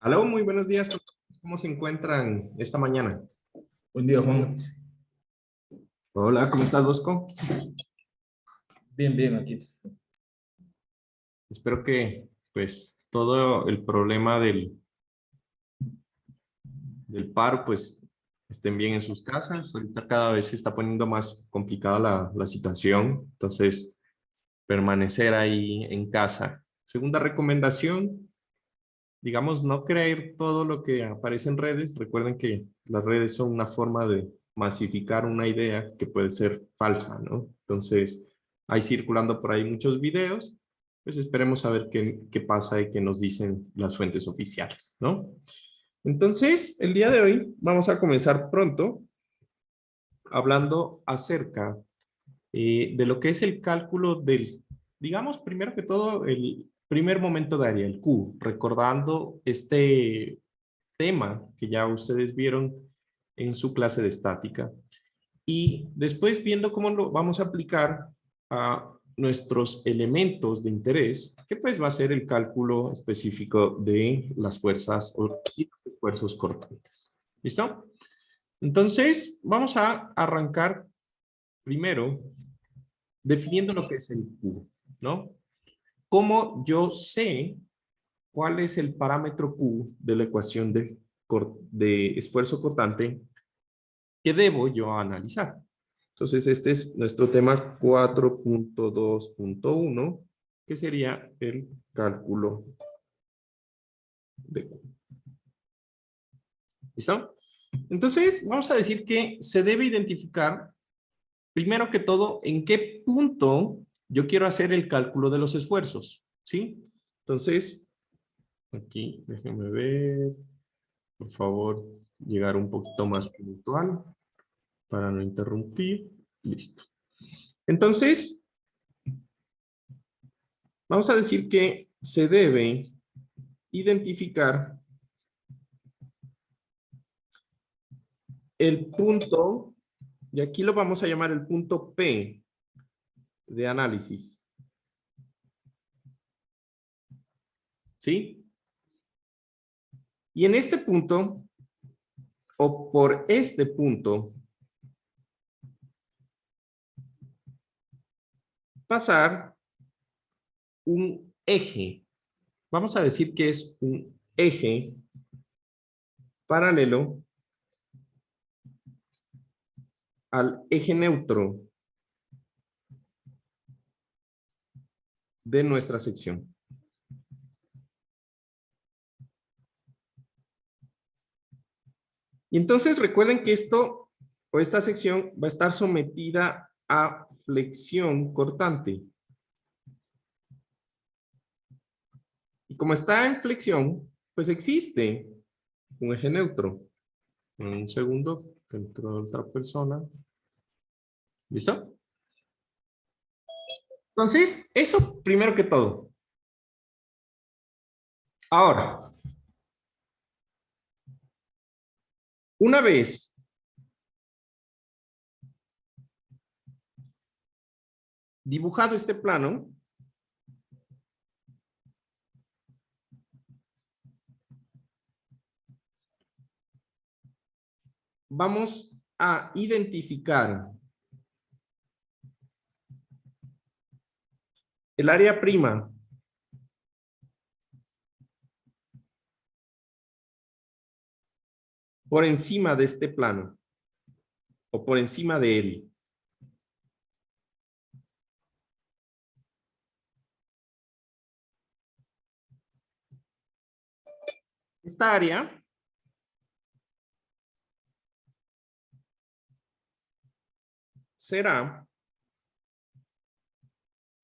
Aló, muy buenos días. ¿Cómo se encuentran esta mañana? Buen día, Juan. Hola, ¿cómo estás, Bosco? Bien, bien, aquí. Espero que, pues, todo el problema del paro, pues, estén bien en sus casas. Ahorita cada vez se está poniendo más complicada la situación. Entonces, permanecer ahí en casa. Segunda recomendación, digamos, no creer todo lo que aparece en redes. Recuerden que las redes son una forma de masificar una idea que puede ser falsa, ¿no? Entonces, hay circulando por ahí muchos videos, pues esperemos a ver qué pasa y qué nos dicen las fuentes oficiales, ¿no? Entonces, el día de hoy vamos a comenzar pronto hablando acerca de lo que es el cálculo del, digamos, primero que todo, el primer momento de área, el Q, recordando este tema que ya ustedes vieron en su clase de estática. Y después viendo cómo lo vamos a aplicar a nuestros elementos de interés, que pues va a ser el cálculo específico de las fuerzas y los esfuerzos cortantes. ¿Listo? Entonces, vamos a arrancar primero definiendo lo que es el Q, ¿no? ¿Cómo yo sé cuál es el parámetro Q de la ecuación de esfuerzo cortante que debo yo analizar? Entonces, este es nuestro tema 4.2.1, que sería el cálculo de Q. ¿Listo? Entonces, vamos a decir que se debe identificar, primero que todo, en qué punto yo quiero hacer el cálculo de los esfuerzos, ¿sí? Entonces, aquí, déjenme ver, por favor, llegar un poquito más puntual para no interrumpir. Listo. Entonces, vamos a decir que se debe identificar el punto, y aquí lo vamos a llamar el punto P de análisis. ¿Sí? Y en este punto, o por este punto, pasar un eje. Vamos a decir que es un eje paralelo al eje neutro de nuestra sección. Y entonces recuerden que esto o esta sección va a estar sometida a flexión cortante. Y como está en flexión, pues existe un eje neutro. Un segundo, que entró otra persona. ¿Listo? Entonces, eso primero que todo. Ahora, una vez dibujado este plano, vamos a identificar el área prima por encima de este plano o por encima de él. Esta área será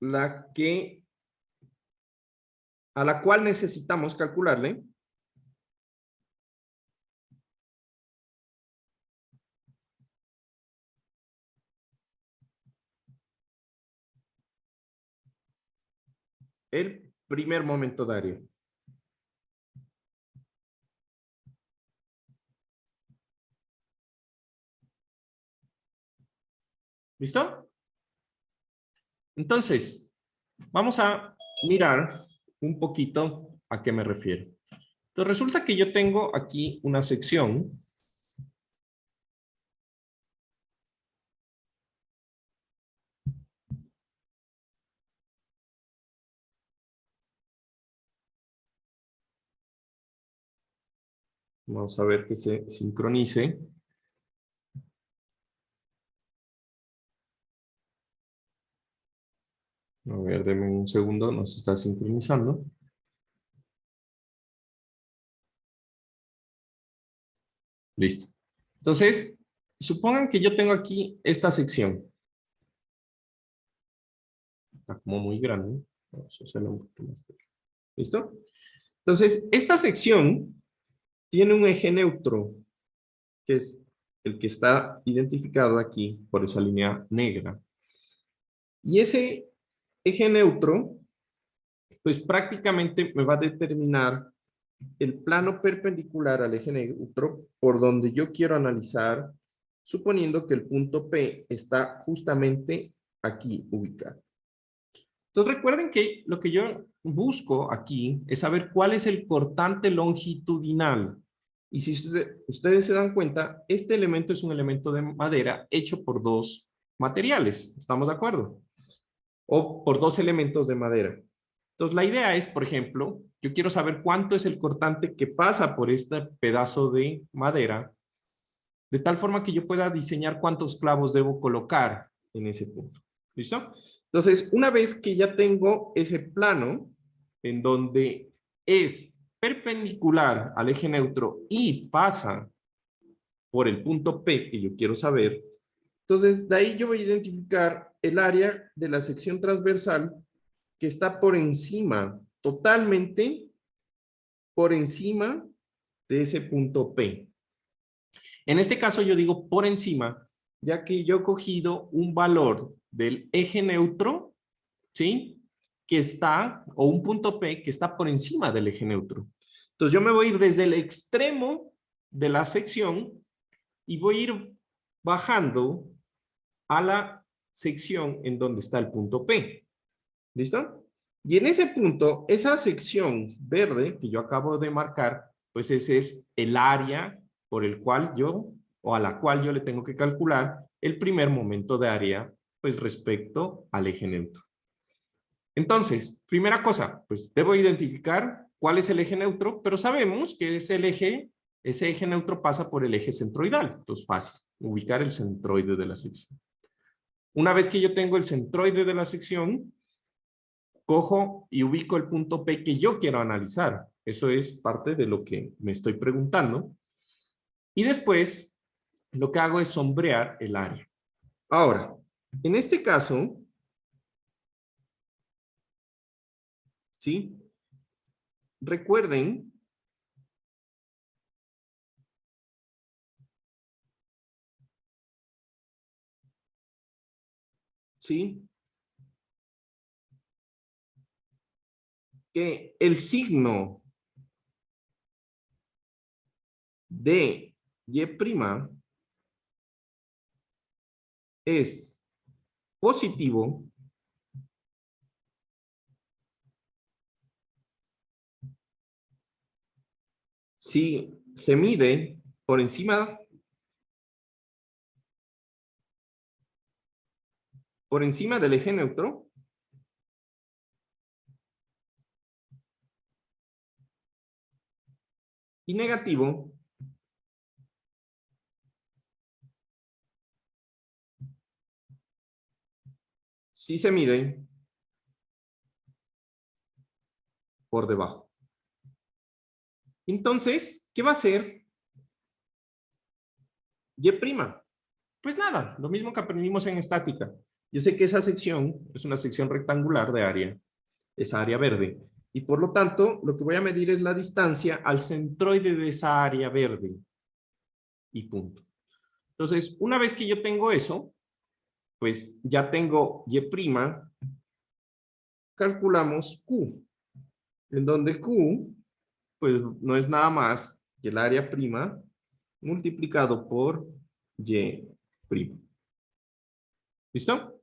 la que a la cual necesitamos calcularle el primer momento de área. ¿Listo? Entonces, vamos a mirar un poquito a qué me refiero. Entonces resulta que yo tengo aquí una sección. Vamos a ver que se sincronice. A ver, denme un segundo, nos está sincronizando. Listo. Entonces, supongan que yo tengo aquí esta sección. Está como muy grande. Vamos a hacerlo un poquito más pequeño. ¿Listo? Entonces, esta sección tiene un eje neutro, que es el que está identificado aquí por esa línea negra. Y ese eje neutro, pues prácticamente me va a determinar el plano perpendicular al eje neutro por donde yo quiero analizar, suponiendo que el punto P está justamente aquí ubicado. Entonces recuerden que lo que yo busco aquí es saber cuál es el cortante longitudinal. Y si ustedes se dan cuenta, este elemento es un elemento de madera hecho por dos materiales. ¿Estamos de acuerdo? O por dos elementos de madera. Entonces la idea es, por ejemplo, yo quiero saber cuánto es el cortante que pasa por este pedazo de madera, de tal forma que yo pueda diseñar cuántos clavos debo colocar en ese punto. ¿Listo? Entonces, una vez que ya tengo ese plano en donde es perpendicular al eje neutro y pasa por el punto P que yo quiero saber, entonces de ahí yo voy a identificar el área de la sección transversal que está por encima, totalmente por encima de ese punto P. En este caso yo digo por encima, ya que yo he cogido un valor del eje neutro, ¿sí? Que está, o un punto P que está por encima del eje neutro. Entonces yo me voy a ir desde el extremo de la sección y voy a ir bajando a la sección en donde está el punto P. ¿Listo? Y en ese punto, esa sección verde que yo acabo de marcar, pues ese es el área por el cual yo, o a la cual yo le tengo que calcular el primer momento de área, pues respecto al eje neutro. Entonces, primera cosa, pues debo identificar cuál es el eje neutro, pero sabemos que ese eje neutro pasa por el eje centroidal. Entonces, fácil, ubicar el centroide de la sección. Una vez que yo tengo el centroide de la sección, cojo y ubico el punto P que yo quiero analizar. Eso es parte de lo que me estoy preguntando. Y después, lo que hago es sombrear el área. Ahora, en este caso, ¿sí? Recuerden ¿sí? Que el signo de Y' es positivo si se mide por encima del eje neutro y negativo si se mide por debajo. Entonces, ¿qué va a hacer Y'? Pues nada, lo mismo que aprendimos en estática. Yo sé que esa sección es una sección rectangular de área, esa área verde, y por lo tanto, lo que voy a medir es la distancia al centroide de esa área verde. Y punto. Entonces, una vez que yo tengo eso, pues ya tengo Y', calculamos Q, en donde Q, pues no es nada más que el área prima multiplicado por Y'. ¿Listo?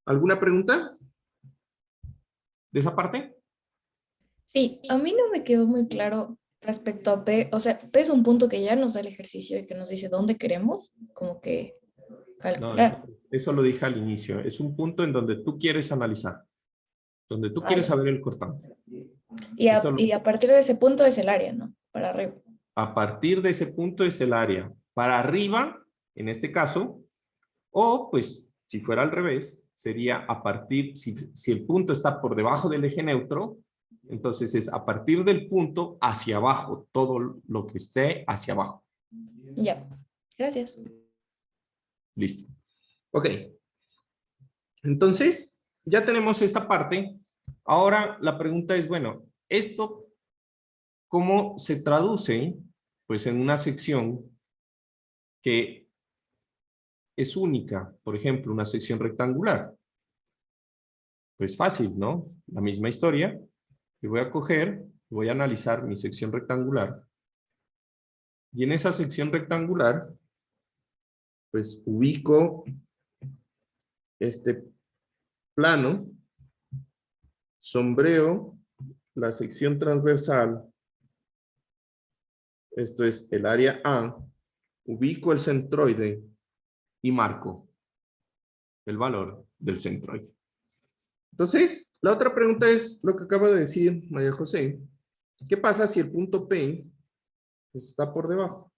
¿Alguna pregunta de esa parte? Sí, a mí no me quedó muy claro respecto a P. O sea, P es un punto que ya nos da el ejercicio y que nos dice dónde queremos, como que No, calcular. eso lo dije al inicio. Es un punto en donde tú quieres analizar, donde tú Ah, quieres ya. saber el cortante. Y Eso, y a partir de ese punto es el área, ¿no? Para arriba. a partir de ese punto es el área. Para arriba, en este caso, o pues si fuera al revés, sería a partir, si el punto está por debajo del eje neutro, entonces es a partir del punto hacia abajo, todo lo que esté hacia abajo. Ya. Gracias. Listo. Ok. Entonces, ya tenemos esta parte. Ahora la pregunta es, bueno, ¿esto cómo se traduce? Pues en una sección que es única, por ejemplo, una sección rectangular. Pues fácil, ¿no? La misma historia. Y voy a coger, voy a analizar mi sección rectangular. Y en esa sección rectangular, pues ubico este plano, sombreo la sección transversal, esto es el área A, ubico el centroide y marco el valor del centroide. Entonces, la otra pregunta es lo que acaba de decir María José. ¿Qué pasa si el punto P pues, está por debajo?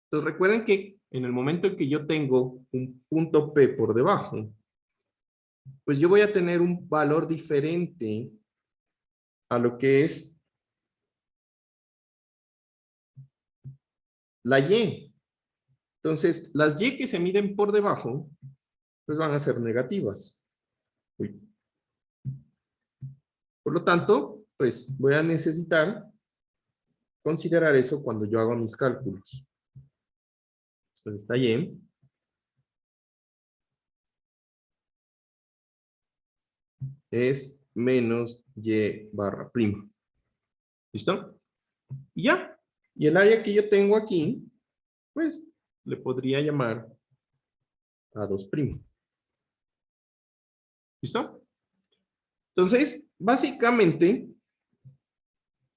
Entonces, recuerden que en el momento en que yo tengo un punto P por debajo, pues yo voy a tener un valor diferente a lo que es la Y. Entonces, las Y que se miden por debajo, pues van a ser negativas. Uy. Por lo tanto, pues voy a necesitar considerar eso cuando yo hago mis cálculos. Entonces, esta Y es menos Y barra prima. ¿Listo? Y ya. Y el área que yo tengo aquí, pues le podría llamar A2 primo. ¿Listo? Entonces, básicamente,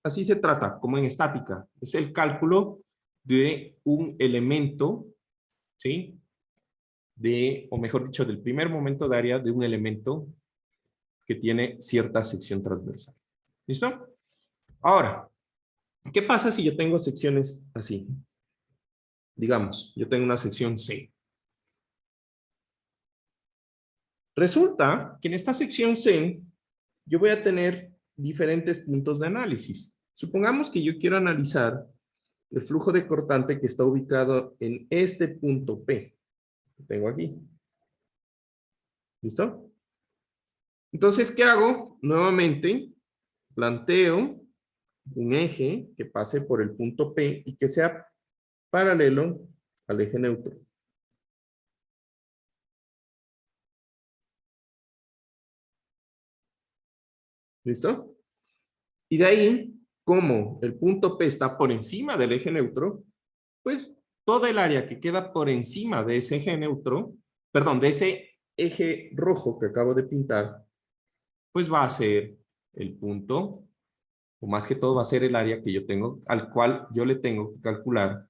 así se trata, como en estática. Es el cálculo de un elemento, ¿sí? O mejor dicho, del primer momento de área de un elemento que tiene cierta sección transversal. ¿Listo? Ahora, ¿qué pasa si yo tengo secciones así? Digamos, yo tengo una sección C. Resulta que en esta sección C, yo voy a tener diferentes puntos de análisis. Supongamos que yo quiero analizar el flujo de cortante que está ubicado en este punto P. Que tengo aquí. ¿Listo? Entonces, ¿qué hago? Nuevamente, planteo un eje que pase por el punto P y que sea paralelo al eje neutro. ¿Listo? Y de ahí, como el punto P está por encima del eje neutro, pues toda el área que queda por encima de ese eje neutro, perdón, de ese eje rojo que acabo de pintar, pues va a ser el punto, o más que todo va a ser el área que yo tengo, al cual yo le tengo que calcular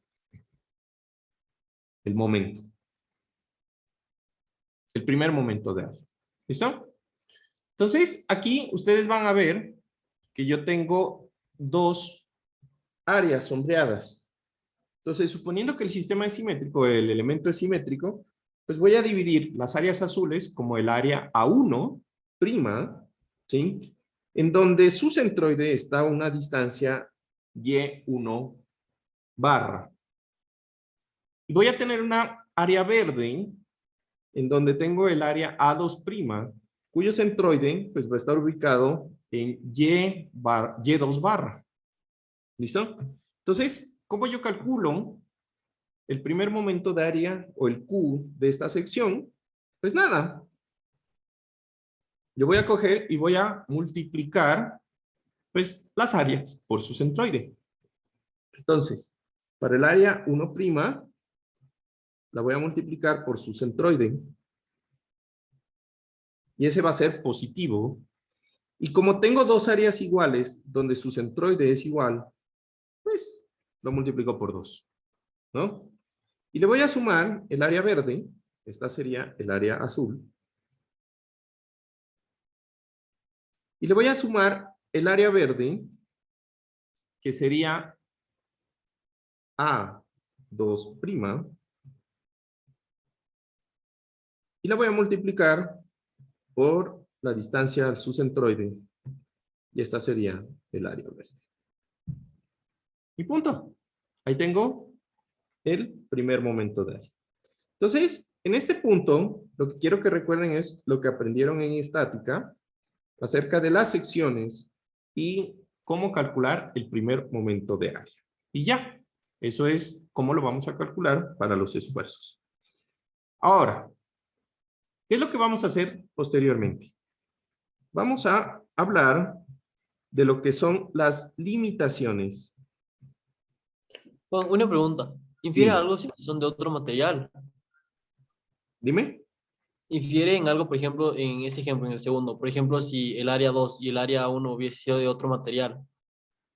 el momento. El primer momento de área. ¿Listo? Entonces, aquí ustedes van a ver que yo tengo dos áreas sombreadas. Entonces, suponiendo que el sistema es simétrico, el elemento es simétrico, pues voy a dividir las áreas azules como el área A1', ¿sí? En donde su centroide está a una distancia Y1 barra. Y voy a tener una área verde en donde tengo el área A2', cuyo centroide pues va a estar ubicado en Y2 barra. ¿Listo? Entonces, ¿cómo yo calculo el primer momento de área o el Q de esta sección? Pues nada. Yo voy a coger y voy a multiplicar pues las áreas por su centroide. Entonces, para el área 1', la voy a multiplicar por su centroide. y ese va a ser positivo. Y como tengo dos áreas iguales, donde su centroide es igual, pues lo multiplico por 2, ¿no? Y le voy a sumar el área verde, esta sería el área azul, y le voy a sumar el área verde, que sería A2', y la voy a multiplicar por la distancia al su centroide, y esta sería el área verde. Y punto. Ahí tengo el primer momento de área. Entonces, en este punto, lo que quiero que recuerden es lo que aprendieron en estática acerca de las secciones y cómo calcular el primer momento de área. Y ya, eso es cómo lo vamos a calcular para los esfuerzos. Ahora, ¿qué es lo que vamos a hacer posteriormente? Vamos a hablar de lo que son las limitaciones. Juan, una pregunta. ¿Infiere Dime, algo si son de otro material? dime. ¿Infiere en algo, por ejemplo, en ese ejemplo, en el segundo? Por ejemplo, si el área 2 y el área uno hubiese sido de otro material,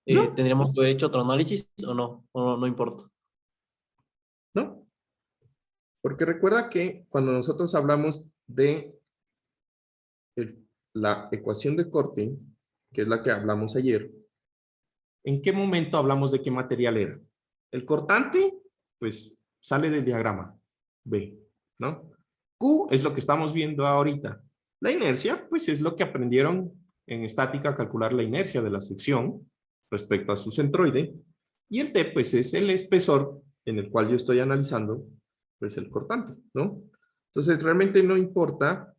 No, ¿tendríamos que haber hecho otro análisis o no? ¿O no, no importa? no. Porque recuerda que cuando nosotros hablamos de la ecuación de corte, que es la que hablamos ayer, ¿en qué momento hablamos de qué material era? El cortante, pues sale del diagrama B, ¿no? Q es lo que estamos viendo ahorita. La inercia, pues es lo que aprendieron en estática a calcular la inercia de la sección respecto a su centroide. Y el T, pues es el espesor en el cual yo estoy analizando, pues el cortante, ¿no? Entonces, realmente no importa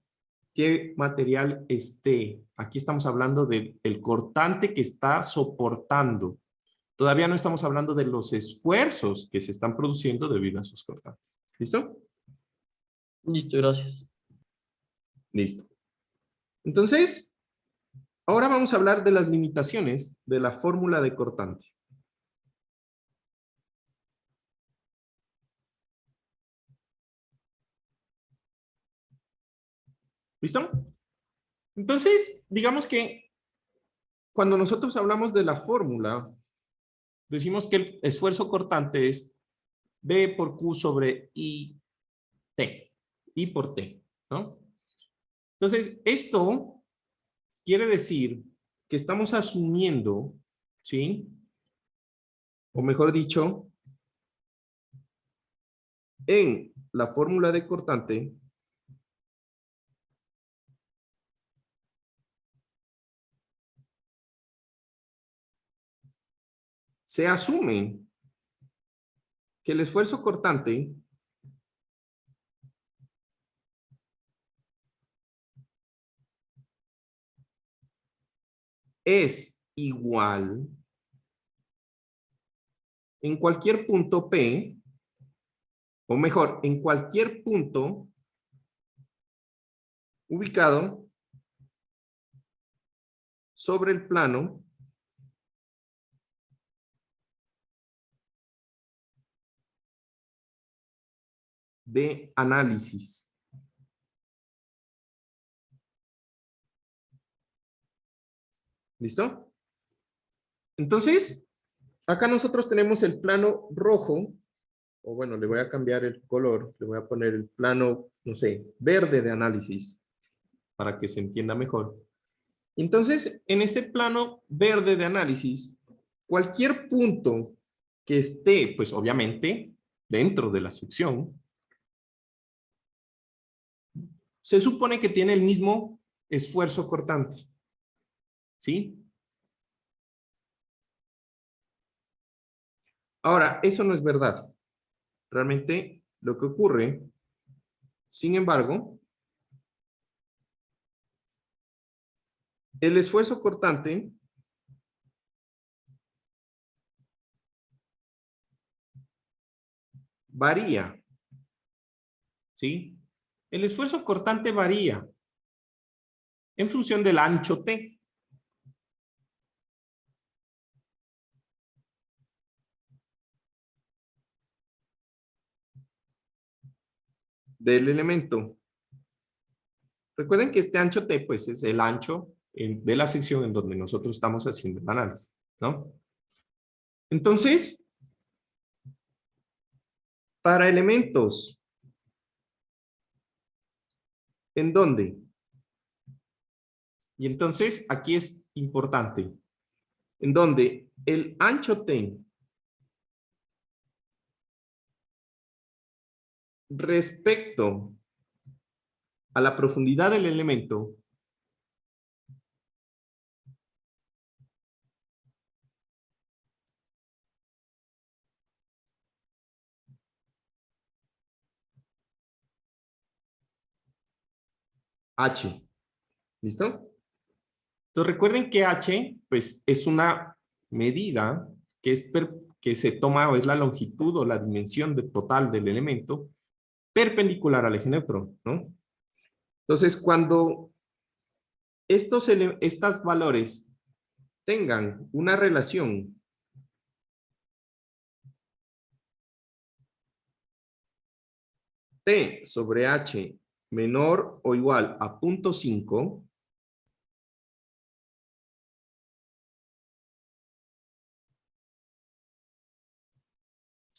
qué material esté. Aquí estamos hablando del cortante que está soportando. Todavía no estamos hablando de los esfuerzos que se están produciendo debido a esos cortantes. ¿Listo? Listo, gracias. Listo. Entonces, ahora vamos a hablar de las limitaciones de la fórmula de cortante. ¿Listo? Entonces, digamos que cuando nosotros hablamos de la fórmula, decimos que el esfuerzo cortante es B por Q sobre I T. I por T, ¿no? Entonces, esto quiere decir que estamos asumiendo, ¿sí? O mejor dicho, en la fórmula de cortante, se asume que el esfuerzo cortante es igual en cualquier punto P, o mejor, en cualquier punto ubicado sobre el plano de análisis. ¿Listo? Entonces, acá nosotros tenemos el plano rojo, o bueno, le voy a cambiar el color, le voy a poner el plano, no sé, verde de análisis, para que se entienda mejor. Entonces, en este plano verde de análisis, cualquier punto que esté, pues obviamente, dentro de la sección, se supone que tiene el mismo esfuerzo cortante. ¿Sí? Ahora, eso no es verdad. Realmente, lo que ocurre, sin embargo, el esfuerzo cortante varía. ¿Sí? El esfuerzo cortante varía en función del ancho T. Del elemento. Recuerden que este ancho T, pues, es el ancho de la sección en donde nosotros estamos haciendo el análisis, ¿no? Entonces, para elementos, ¿en dónde? Y entonces, aquí es importante, en donde el ancho T respecto a la profundidad del elemento H. ¿Listo? Entonces recuerden que H, pues, es una medida que se toma, o es la longitud o la dimensión total del elemento perpendicular al eje neutro, ¿no? Entonces, cuando estos valores tengan una relación T sobre H menor o igual a 0.5,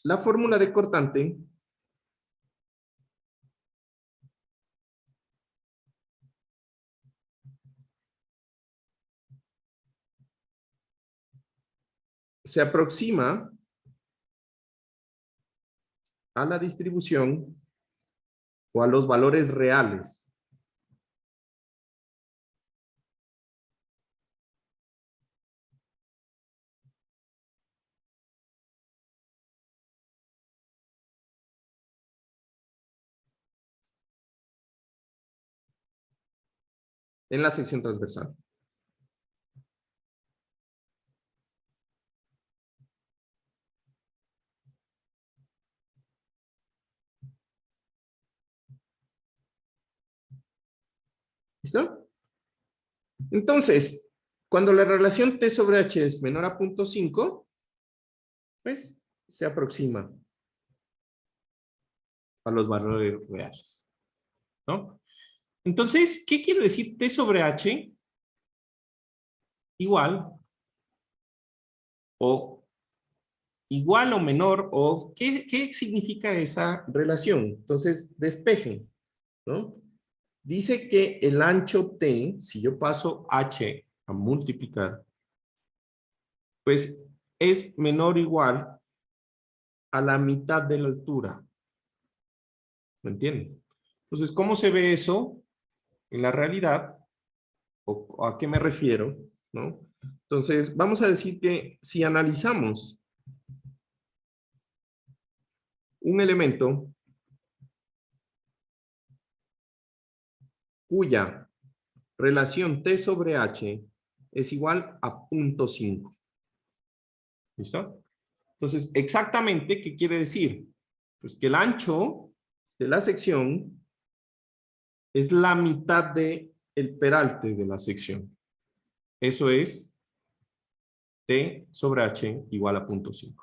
la fórmula de cortante se aproxima a la distribución o a los valores reales en la sección transversal. ¿Listo? Entonces, cuando la relación T sobre H es menor a 0.5, pues se aproxima a los valores reales, ¿no? Entonces, ¿qué quiere decir T sobre H? Igual o menor, o ¿qué significa esa relación? Entonces, despejen, ¿no? Dice que el ancho T, si yo paso H a multiplicar, pues es menor o igual a la mitad de la altura. ¿Me entienden? Entonces, ¿cómo se ve eso en la realidad? ¿O a qué me refiero? ¿No? Entonces, vamos a decir que si analizamos un elemento cuya relación T sobre H es igual a 0.5. ¿Listo? Entonces, exactamente, ¿qué quiere decir? Pues que el ancho de la sección es la mitad del peralte de la sección. Eso es T sobre H igual a 0.5.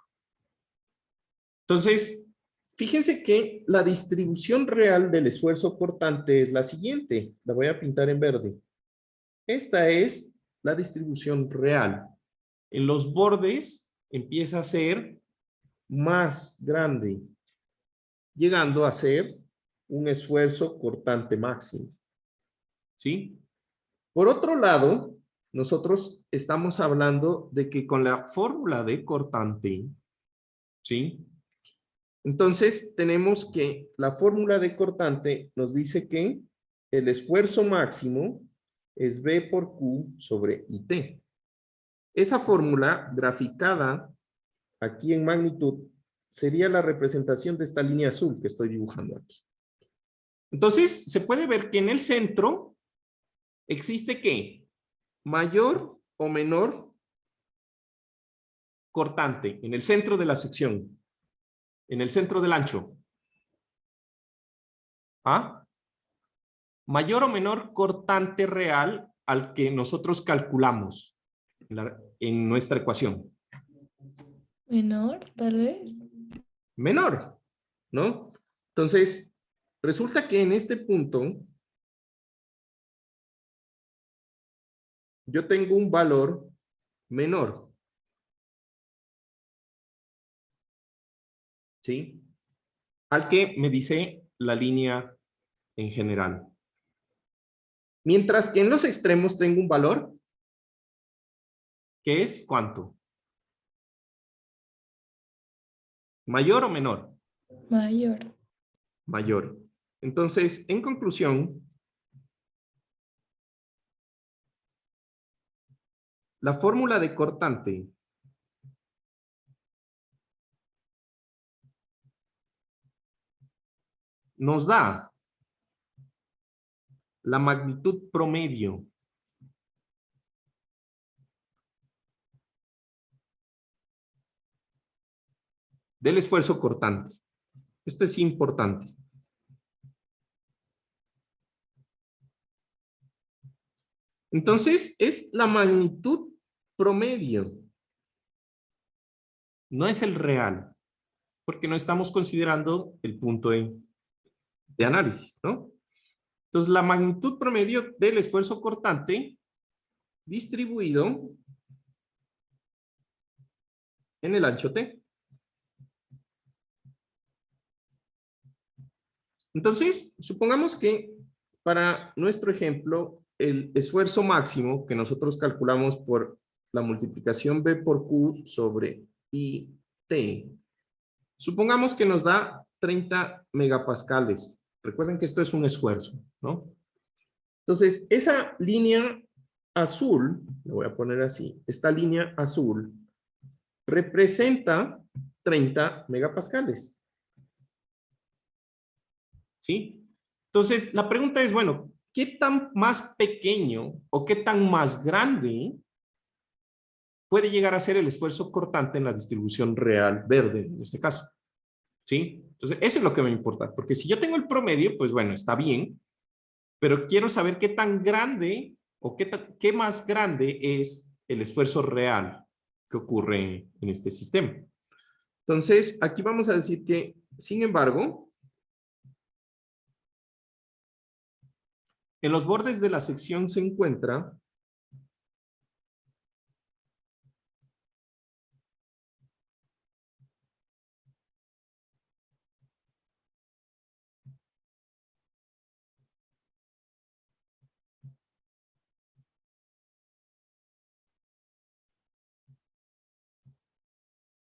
Entonces, fíjense que la distribución real del esfuerzo cortante es la siguiente. La voy a pintar en verde. Esta es la distribución real. En los bordes empieza a ser más grande, llegando a ser un esfuerzo cortante máximo. ¿Sí? Por otro lado, nosotros estamos hablando de que con la fórmula de cortante, ¿sí? Entonces, tenemos que la fórmula de cortante nos dice que el esfuerzo máximo es B por Q sobre IT. Esa fórmula graficada aquí en magnitud sería la representación de esta línea azul que estoy dibujando aquí. Entonces, se puede ver que en el centro existe ¿qué? Mayor o menor cortante en el centro de la sección, en el centro del ancho. ¿Ah? Mayor o menor cortante real al que nosotros calculamos en nuestra ecuación. Menor, tal vez. Menor, ¿no? Entonces, resulta que en este punto yo tengo un valor menor. ¿Sí? Al que me dice la línea en general. Mientras que en los extremos tengo un valor que es ¿cuánto? ¿Mayor o menor? Mayor. Mayor. Entonces, en conclusión, la fórmula de cortante nos da la magnitud promedio del esfuerzo cortante. Esto es importante. Entonces, es la magnitud promedio. No es el real, porque no estamos considerando el punto de análisis, ¿no? Entonces, la magnitud promedio del esfuerzo cortante distribuido en el ancho T. Entonces, supongamos que para nuestro ejemplo, el esfuerzo máximo que nosotros calculamos por la multiplicación B por Q sobre IT, supongamos que nos da 30 megapascales. Recuerden que esto es un esfuerzo, ¿no? Entonces, esa línea azul, lo voy a poner así, esta línea azul representa 30 megapascales. ¿Sí? Entonces, la pregunta es, bueno, ¿qué tan más pequeño o qué tan más grande puede llegar a ser el esfuerzo cortante en la distribución real verde, en este caso? ¿Sí? Entonces, eso es lo que me importa, porque si yo tengo el promedio, pues bueno, está bien, pero quiero saber qué tan grande o qué más grande es el esfuerzo real que ocurre en este sistema. Entonces, aquí vamos a decir que, sin embargo, en los bordes de la sección se encuentra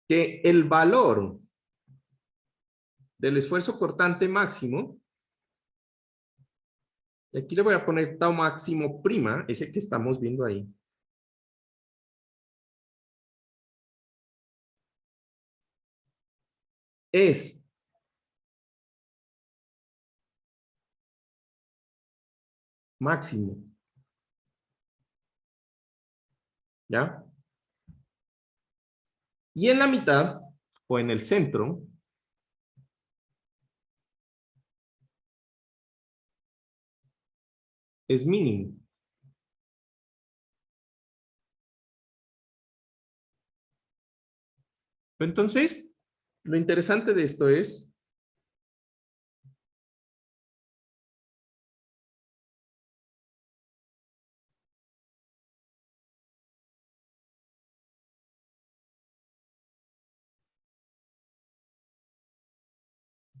que el valor del esfuerzo cortante máximo, y aquí le voy a poner tau máximo prima, ese que estamos viendo ahí, es máximo. ¿Ya? Y en la mitad, o en el centro, es mínimo. Entonces, lo interesante de esto es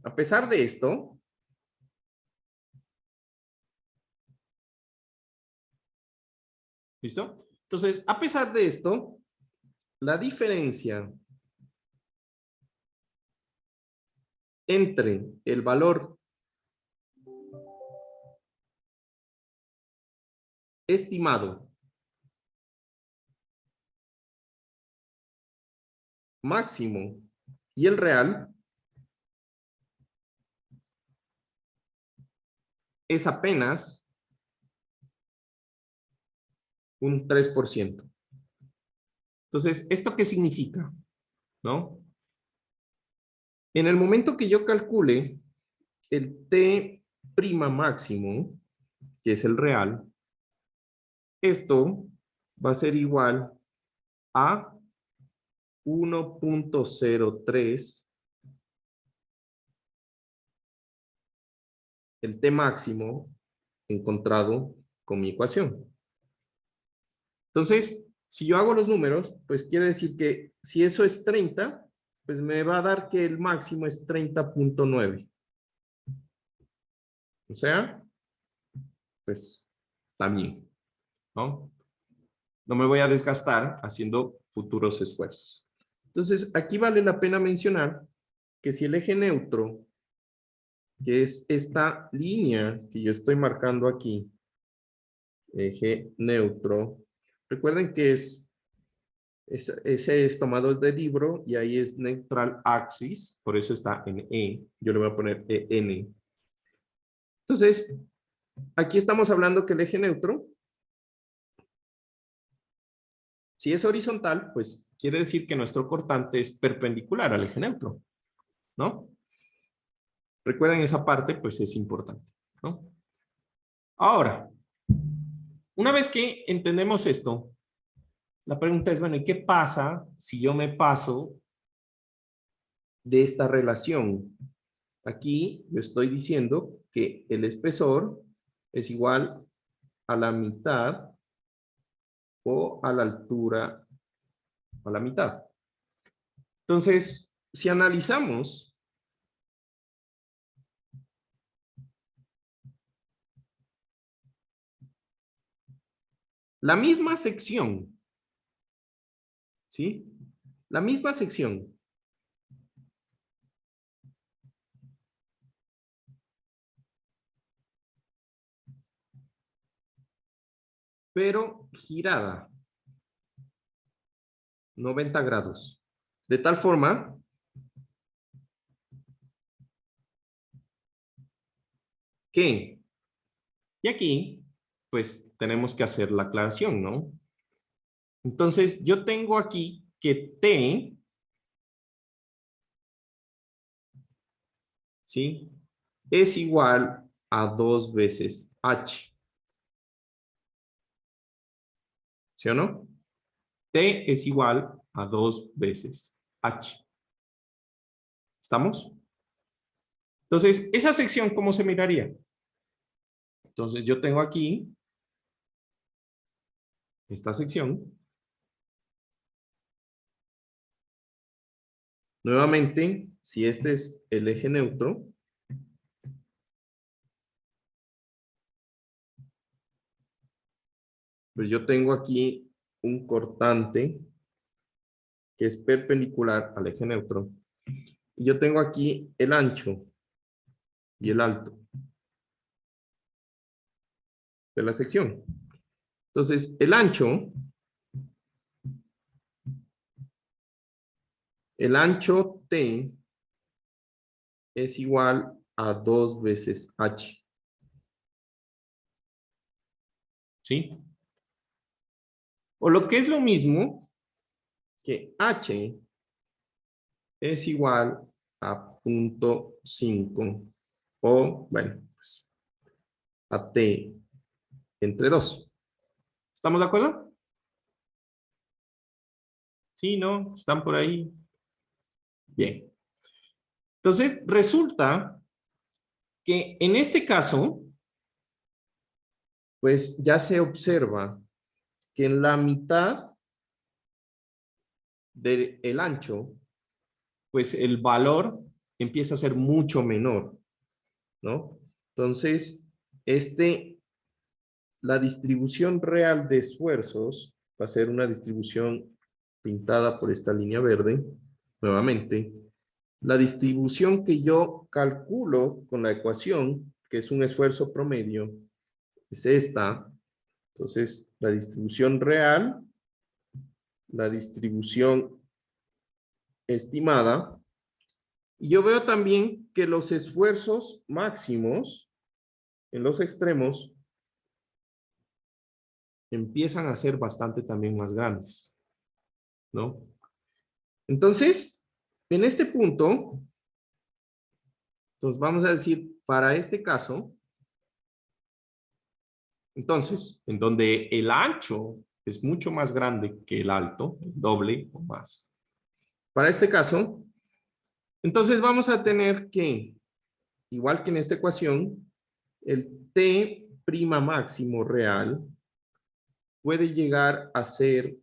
a pesar de esto, ¿listo? Entonces, a pesar de esto, la diferencia entre el valor estimado máximo y el real es apenas un 3%. Entonces, ¿esto qué significa? ¿No? En el momento que yo calcule el T' máximo, que es el real, esto va a ser igual a 1.03 el T máximo encontrado con mi ecuación. Entonces, si yo hago los números, pues quiere decir que si eso es 30, pues me va a dar que el máximo es 30.9. O sea, pues también, ¿no? No me voy a desgastar haciendo futuros esfuerzos. Entonces, aquí vale la pena mencionar que si el eje neutro, que es esta línea que yo estoy marcando aquí, eje neutro, recuerden que ese es tomado del libro y ahí es neutral axis, por eso está en E, yo le voy a poner EN. Entonces, aquí estamos hablando que el eje neutro, si es horizontal, pues quiere decir que nuestro cortante es perpendicular al eje neutro, ¿no? Recuerden esa parte, pues es importante, ¿no? Ahora, una vez que entendemos esto, la pregunta es, bueno, ¿y qué pasa si yo me paso de esta relación? Aquí yo estoy diciendo que el espesor es igual a la mitad o a la altura a la mitad. Entonces, si analizamos la misma sección, ¿sí? La misma sección. Pero girada 90 grados. De tal forma que, y aquí, pues tenemos que hacer la aclaración, ¿no? Entonces, yo tengo aquí que T, ¿sí? Es igual a 2 veces H. ¿Sí o no? T es igual a 2 veces H. ¿Estamos? Entonces, esa sección, ¿cómo se miraría? Entonces, yo tengo aquí esta sección. Nuevamente, si este es el eje neutro, pues yo tengo aquí un cortante que es perpendicular al eje neutro. Y yo tengo aquí el ancho y el alto de la sección. Entonces, el ancho T es igual a 2 veces H. ¿Sí? O lo que es lo mismo, que H es igual a 0.5 o, bueno, pues, a T entre 2. ¿Estamos de acuerdo? ¿Sí, no? ¿Están por ahí? Bien. Entonces, resulta que en este caso, pues ya se observa que en la mitad del ancho, pues el valor empieza a ser mucho menor, ¿no? Entonces, la distribución real de esfuerzos va a ser una distribución pintada por esta línea verde, nuevamente. La distribución que yo calculo con la ecuación, que es un esfuerzo promedio, es esta. Entonces, la distribución real, la distribución estimada. Y yo veo también que los esfuerzos máximos en los extremos empiezan a ser bastante también más grandes, ¿no? Entonces, en este punto, entonces vamos a decir, para este caso, entonces, en donde el ancho es mucho más grande que el alto, el doble o más. Para este caso, entonces vamos a tener que, igual que en esta ecuación, el T' máximo real puede llegar a ser,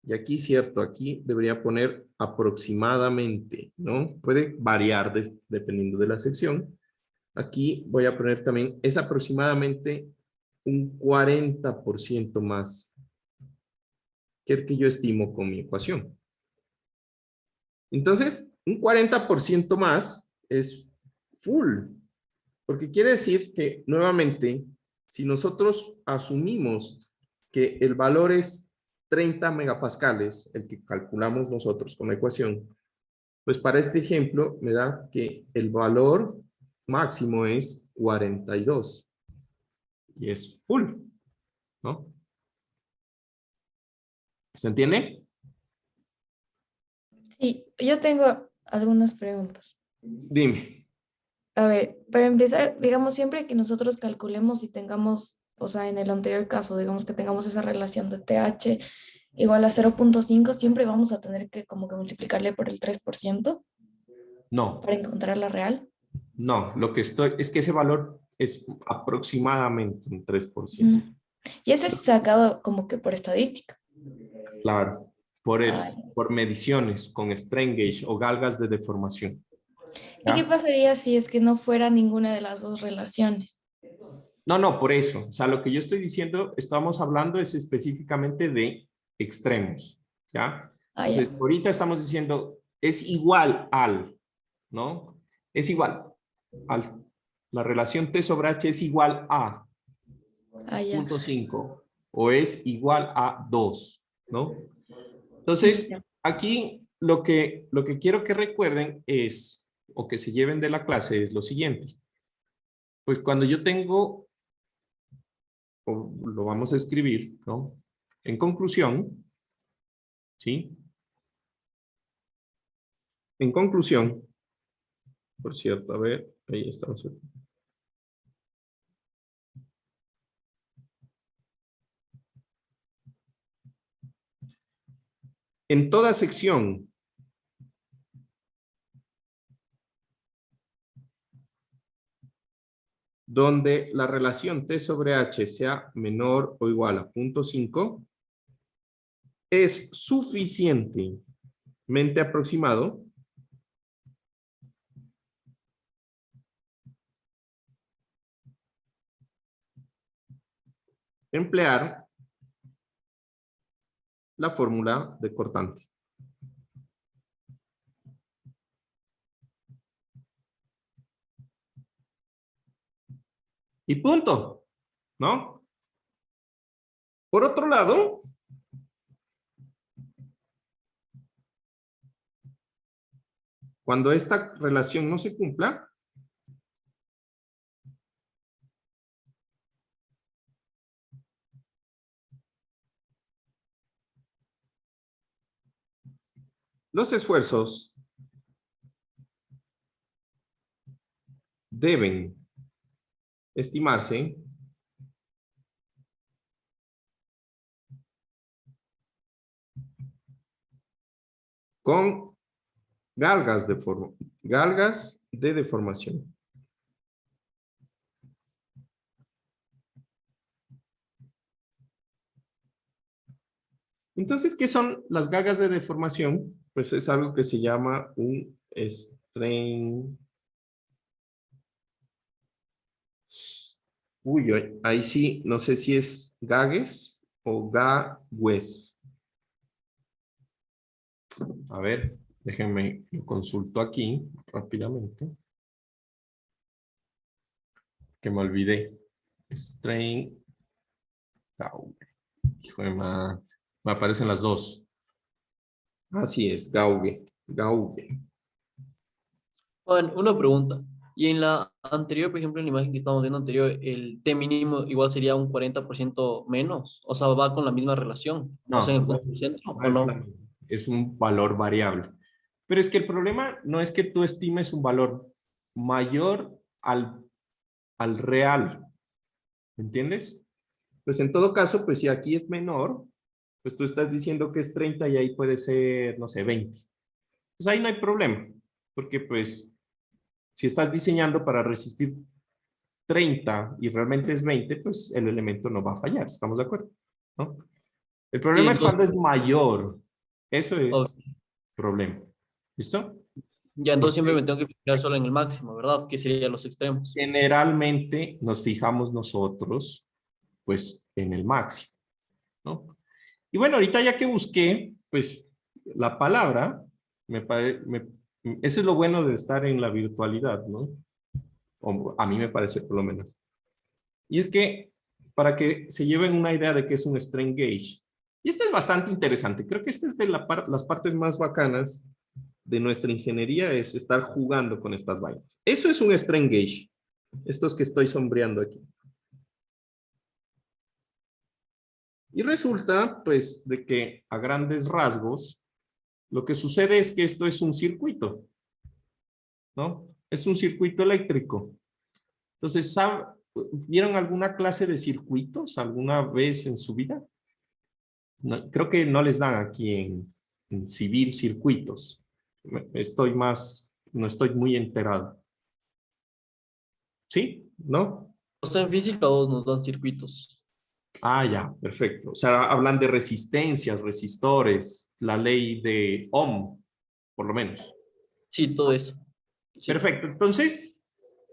y aquí cierto, aquí debería poner aproximadamente, ¿no? Puede variar dependiendo de la sección. Aquí voy a poner también, es aproximadamente un 40% más que el que yo estimo con mi ecuación. Entonces, un 40% más es full, porque quiere decir que, nuevamente, si nosotros asumimos que el valor es 30 megapascales, el que calculamos nosotros con la ecuación, pues para este ejemplo me da que el valor máximo es 42 y es full, ¿no? ¿Se entiende? Sí, yo tengo algunas preguntas. Dime. A ver, para empezar, digamos, siempre que nosotros calculemos y tengamos, o sea, en el anterior caso, digamos que tengamos esa relación de TH igual a 0,5, siempre vamos a tener que como que multiplicarle por el 3% No, para encontrar la real. no, lo que estoy, es que ese valor es aproximadamente un 3%. Ujú. Y ese es sacado como que por estadística. Claro, Ay. por mediciones con strain gauge o galgas de deformación. ¿Y qué ¿Ya? pasaría si es que no fuera ninguna de las dos relaciones? No, no, por eso. O sea, lo que yo estoy diciendo, estamos hablando es específicamente de extremos. ¿Ya? Ah, ya. Entonces, ahorita estamos diciendo, es igual al, ¿no? Es igual al. La relación T sobre H es igual a Ah, ya. 0,5 o es igual a 2, ¿no? Ya. Entonces, aquí lo que quiero que recuerden es, o que se lleven de la clase, es lo siguiente. Pues cuando yo tengo, o lo vamos a escribir, ¿no? En conclusión, ¿sí? En conclusión, por cierto, a ver, ahí estamos. En toda sección donde la relación T sobre H sea menor o igual a 0,5, es suficientemente aproximado emplear la fórmula de cortante. Y punto, ¿no? Por otro lado, cuando esta relación no se cumpla, los esfuerzos deben estimarse con galgas de deformación. Entonces, ¿qué son las galgas de deformación? Pues es algo que se llama un strain. Uy, ahí sí, no sé si es gages o gagües. A ver, déjenme, lo consulto aquí rápidamente. Que me olvidé. Strain. Gauge. Hijo de madre. Me aparecen las dos. Así es, gauge. Gauge. Bueno, una pregunta. Y en la anterior, por ejemplo, en la imagen que estamos viendo anterior, el T mínimo igual sería un 40% menos. O sea, va con la misma relación. O sea, No, en el no punto del centro, no ¿o es la no? misma. Es un valor variable. Pero es que el problema no es que tú estimes un valor mayor al real. ¿Me entiendes? Pues en todo caso, pues si aquí es menor, pues tú estás diciendo que es 30 y ahí puede ser, no sé, 20. Pues ahí no hay problema, porque pues si estás diseñando para resistir 30 y realmente es 20, pues el elemento no va a fallar, ¿estamos de acuerdo? ¿no? El problema es cuando es entonces, mayor. Eso es ok, el problema. ¿Listo? ya entonces siempre me Porque tengo que fijar solo en el máximo, ¿verdad? Que serían los extremos. generalmente nos fijamos nosotros, pues, en el máximo, ¿no? Y bueno, ahorita ya que busqué, pues, la palabra, eso es lo bueno de estar en la virtualidad, ¿no? O a mí me parece por lo menos. Y es que, para que se lleven una idea de qué es un strain gauge, y esto es bastante interesante, creo que esta es de las partes más bacanas de nuestra ingeniería, es estar jugando con estas vainas. Eso es un strain gauge, estos que estoy sombreando aquí. Y resulta, pues, de que a grandes rasgos, lo que sucede es que esto es un circuito, ¿no? Es un circuito eléctrico. Entonces, ¿vieron alguna clase de circuitos alguna vez en su vida? No, creo que no les dan aquí en civil circuitos. No estoy muy enterado. ¿Sí? ¿No? O sea, en física 2 nos dan circuitos. Ah, ya, perfecto. O sea, hablan de resistencias, resistores, la ley de Ohm, por lo menos. Sí, todo eso. Sí. Perfecto. Entonces,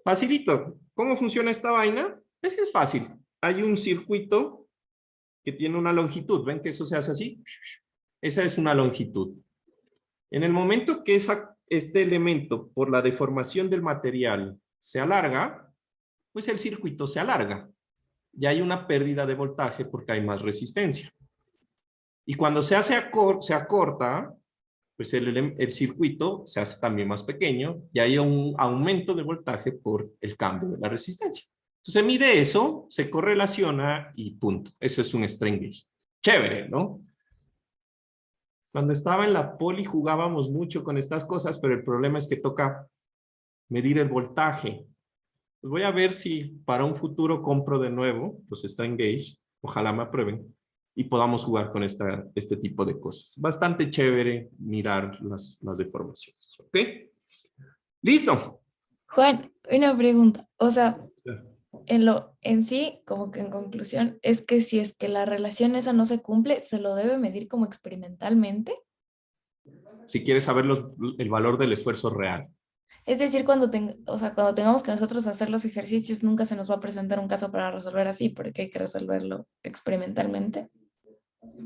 facilito. ¿Cómo funciona esta vaina? Pues es fácil. Hay un circuito que tiene una longitud. ¿Ven que eso se hace así? Esa es una longitud. En el momento que este elemento, por la deformación del material, se alarga, pues el circuito se alarga. Y hay una pérdida de voltaje porque hay más resistencia. Y cuando se acorta, pues el circuito se hace también más pequeño y hay un aumento de voltaje por el cambio de la resistencia. Entonces se mide eso, se correlaciona y punto. Eso es un strain gauge. Chévere, ¿no? Cuando estaba en la poli jugábamos mucho con estas cosas, pero el problema es que toca medir el voltaje. Pues voy a ver si para un futuro compro de nuevo los strain gauge. Ojalá me aprueben y podamos jugar con este tipo de cosas. Bastante chévere mirar las deformaciones. ¿Ok? ¿Listo? Juan, una pregunta. O sea, en sí, como que en conclusión, es que si es que la relación esa no se cumple, se lo debe medir como experimentalmente. Si quieres saber el valor del esfuerzo real. Es decir, o sea, cuando tengamos que nosotros hacer los ejercicios, nunca se nos va a presentar un caso para resolver así, porque hay que resolverlo experimentalmente.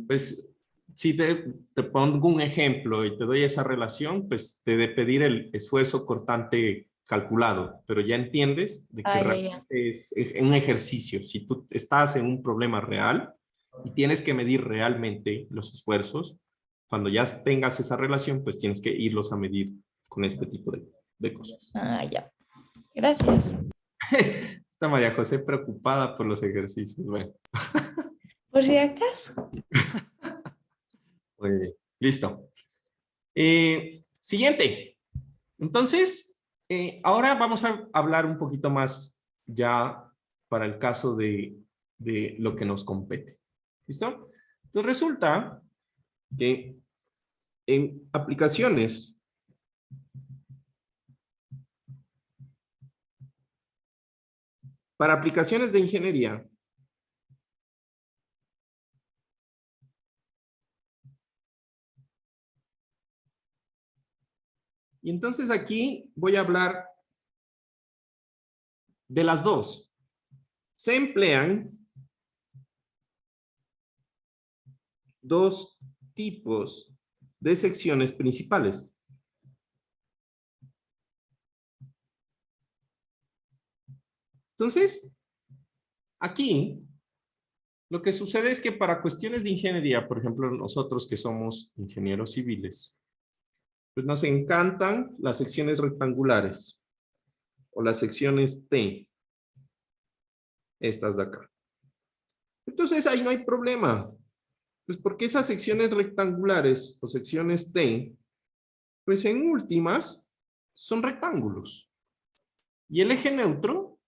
Pues si te pongo un ejemplo y te doy esa relación, pues te de pedir el esfuerzo cortante calculado, pero ya entiendes de que Ah, ya, ya. realmente es un ejercicio. Si tú estás en un problema real y tienes que medir realmente los esfuerzos, cuando ya tengas esa relación, pues tienes que irlos a medir con este tipo de cosas. Ah, ya. Gracias. Está María José preocupada por los ejercicios. Bueno, Por si acaso. muy bien. Listo. Siguiente. Entonces, ahora vamos a hablar un poquito más ya para el caso de lo que nos compete. ¿Listo? Entonces resulta que en aplicaciones, para aplicaciones de ingeniería, y entonces aquí voy a hablar de las dos. Se emplean dos tipos de secciones principales. Entonces, aquí lo que sucede es que para cuestiones de ingeniería, por ejemplo, nosotros que somos ingenieros civiles, pues nos encantan las secciones rectangulares o las secciones T, estas de acá. Entonces ahí no hay problema, pues porque esas secciones rectangulares o secciones T, pues en últimas son rectángulos. Y el eje neutro,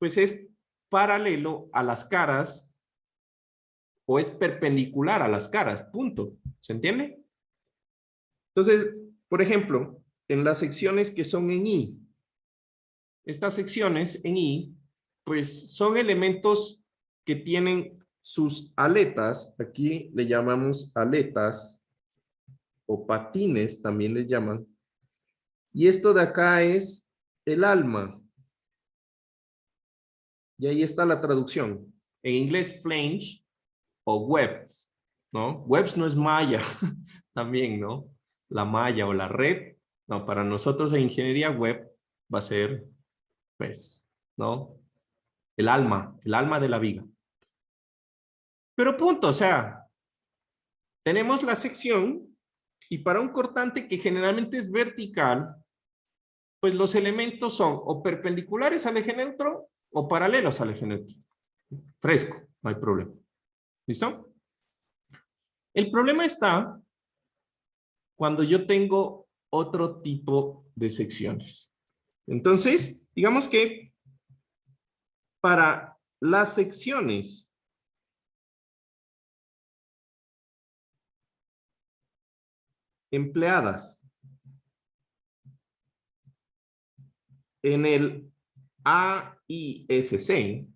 pues es paralelo a las caras o es perpendicular a las caras, punto. ¿Se entiende? Entonces, por ejemplo, en las secciones que son en I, estas secciones en I, pues son elementos que tienen sus aletas, aquí le llamamos aletas o patines, también les llaman. Y esto de acá es el alma. Y ahí está la traducción. En inglés, flange o webs, ¿no? Webs no es malla, también, ¿no? La malla o la red. No, para nosotros en ingeniería web va a ser, pues, ¿no? El alma de la viga. Pero punto, o sea, tenemos la sección y para un cortante que generalmente es vertical, pues los elementos son o perpendiculares al eje neutro o paralelos al eje neutro. Fresco, no hay problema. ¿Listo? El problema está cuando yo tengo otro tipo de secciones. Entonces, digamos que para las secciones empleadas en el AISC,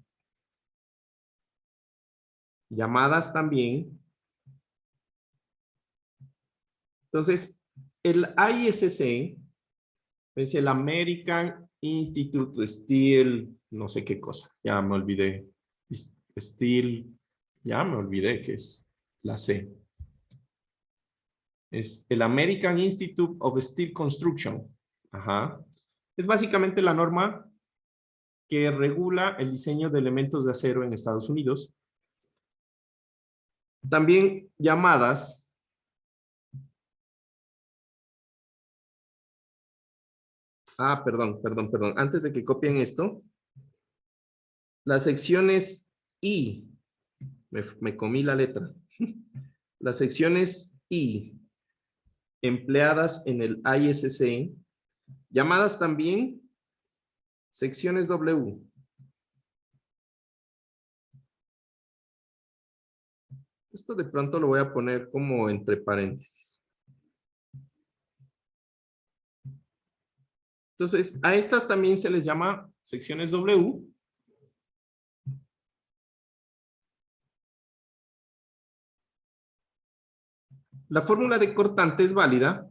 llamadas también. Entonces, el AISC es el American Institute of Steel, no sé qué cosa, ya me olvidé. Steel, ya me olvidé que es la C. Es el American Institute of Steel Construction. Ajá. Es básicamente la norma que regula el diseño de elementos de acero en Estados Unidos. También llamadas perdón. Antes de que copien esto, las secciones I, me comí la letra. Las secciones I empleadas en el ISC, llamadas también secciones W. Esto de pronto lo voy a poner como entre paréntesis. Entonces, a estas también se les llama secciones W. La fórmula de cortante es válida.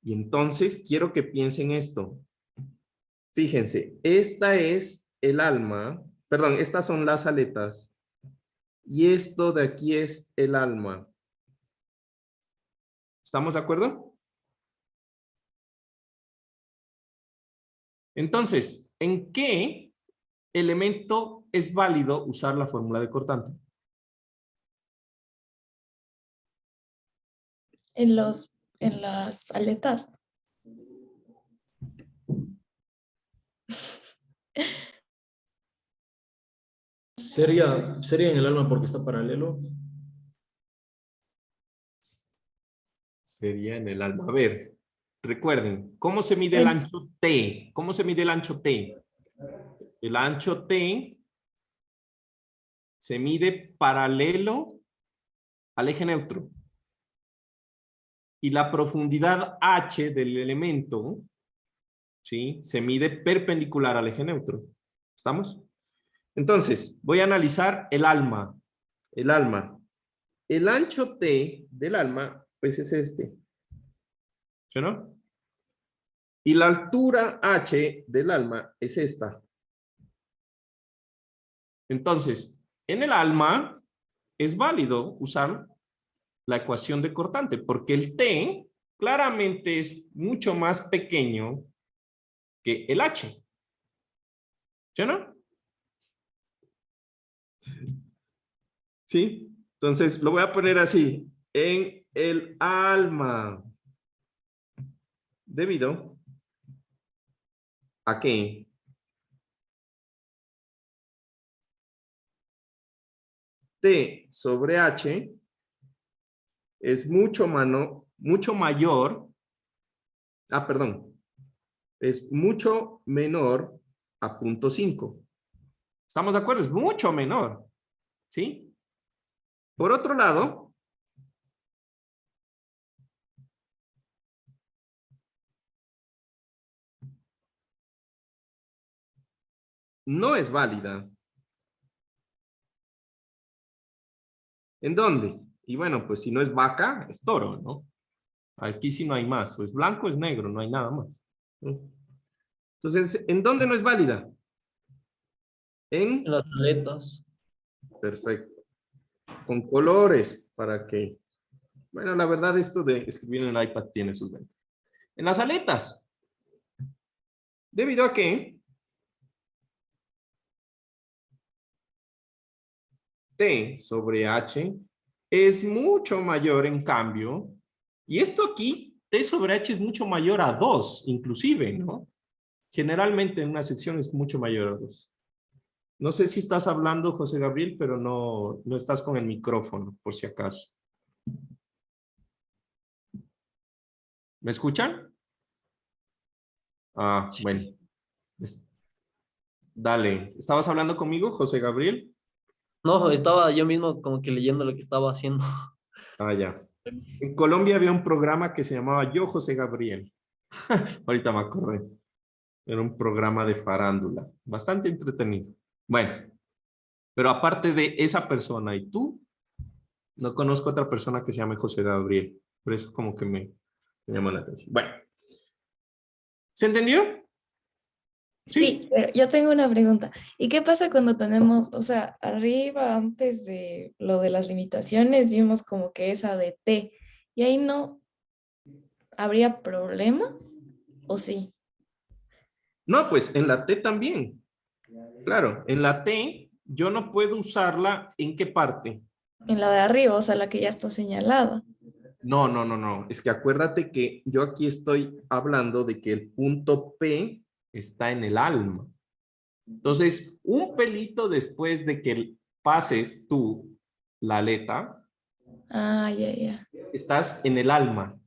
Y entonces quiero que piensen esto. Fíjense, esta es el alma, perdón, estas son las aletas. Y esto de aquí es el alma. ¿Estamos de acuerdo? Entonces, ¿en qué elemento es válido usar la fórmula de cortante? En las aletas. Sería en el alma porque está paralelo. Sería en el alma. A ver, recuerden, ¿cómo se mide el El- ancho T? ¿Cómo se mide el ancho T? El ancho T se mide paralelo al eje neutro. Y la profundidad H del elemento, ¿sí? Se mide perpendicular al eje neutro. ¿Estamos? Entonces, voy a analizar el alma. El alma. El ancho T del alma, pues es este. ¿Sí o no? Y la altura H del alma es esta. Entonces, en el alma es válido usar la ecuación de cortante porque el T claramente es mucho más pequeño que el H. ¿Sí o no? ¿Sí? Entonces, lo voy a poner así. En el alma. Debido a que T sobre H es mucho mayor, es mucho menor a 0.5. ¿Estamos de acuerdo? Es mucho menor, ¿sí? Por otro lado, no es válida. ¿En dónde? Y bueno, pues si no es vaca, es toro, ¿no? Aquí sí no hay más. O es blanco o es negro, no hay nada más. Entonces, ¿en dónde no es válida? En... En las aletas. Perfecto. Con colores, para que... Bueno, la verdad esto de escribir en el iPad tiene sus ventajas. En las aletas. Debido a que T sobre H es mucho mayor en cambio. Y esto aquí, T sobre H es mucho mayor a 2, inclusive, ¿no? Generalmente en una sección es mucho mayor a 2. No sé si estás hablando, José Gabriel, pero no estás con el micrófono, por si acaso. ¿Me escuchan? Ah, Sí. bueno. Dale. ¿Estabas hablando conmigo, José Gabriel? No, estaba yo mismo como que leyendo lo que estaba haciendo. Ah, ya. En Colombia había un programa que se llamaba Yo, José Gabriel. Ahorita me acordé. Era un programa de farándula. Bastante entretenido. Bueno, pero aparte de esa persona y tú, no conozco otra persona que se llame José Gabriel. Por eso como que me llamó la atención. Bueno. ¿Se entendió? Sí, pero yo tengo una pregunta. ¿Y qué pasa cuando tenemos, o sea, arriba antes de lo de las limitaciones, vimos como que esa de T, y ahí no habría problema? ¿O sí? No, pues en la T también. Claro, en la T yo no puedo usarla ¿en qué parte? En la de arriba, o sea, la que ya está señalada. No. Es que acuérdate que yo aquí estoy hablando de que el punto P está en el alma. Entonces, un pelito después de que pases tú la aleta, Ah, ya. estás en el alma.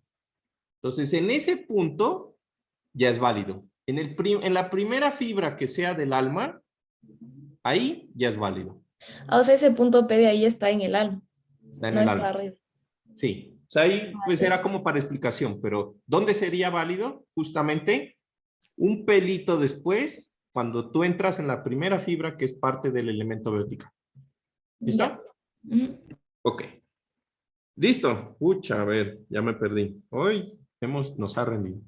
Entonces, en ese punto ya es válido. En la primera fibra que sea del alma, ahí ya es válido. Ah, o sea, ese punto P de ahí está en el alma, Está en no el está alma. arriba. Sí. O sea, ahí Ah, pues ya. era como para explicación, pero ¿dónde sería válido? Justamente un pelito después, cuando tú entras en la primera fibra que es parte del elemento vertical. Ya. ¿Listo? Ujú. Ok. Listo. Pucha, a ver, ya me perdí. Hoy nos ha rendido.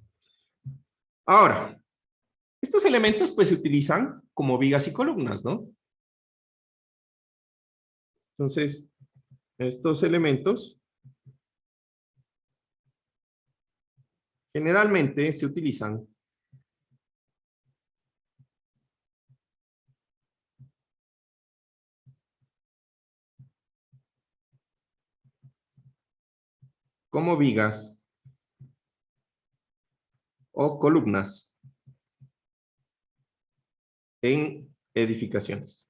Ahora, estos elementos pues se utilizan como vigas y columnas, ¿no? Entonces, estos elementos generalmente se utilizan como vigas o columnas en edificaciones.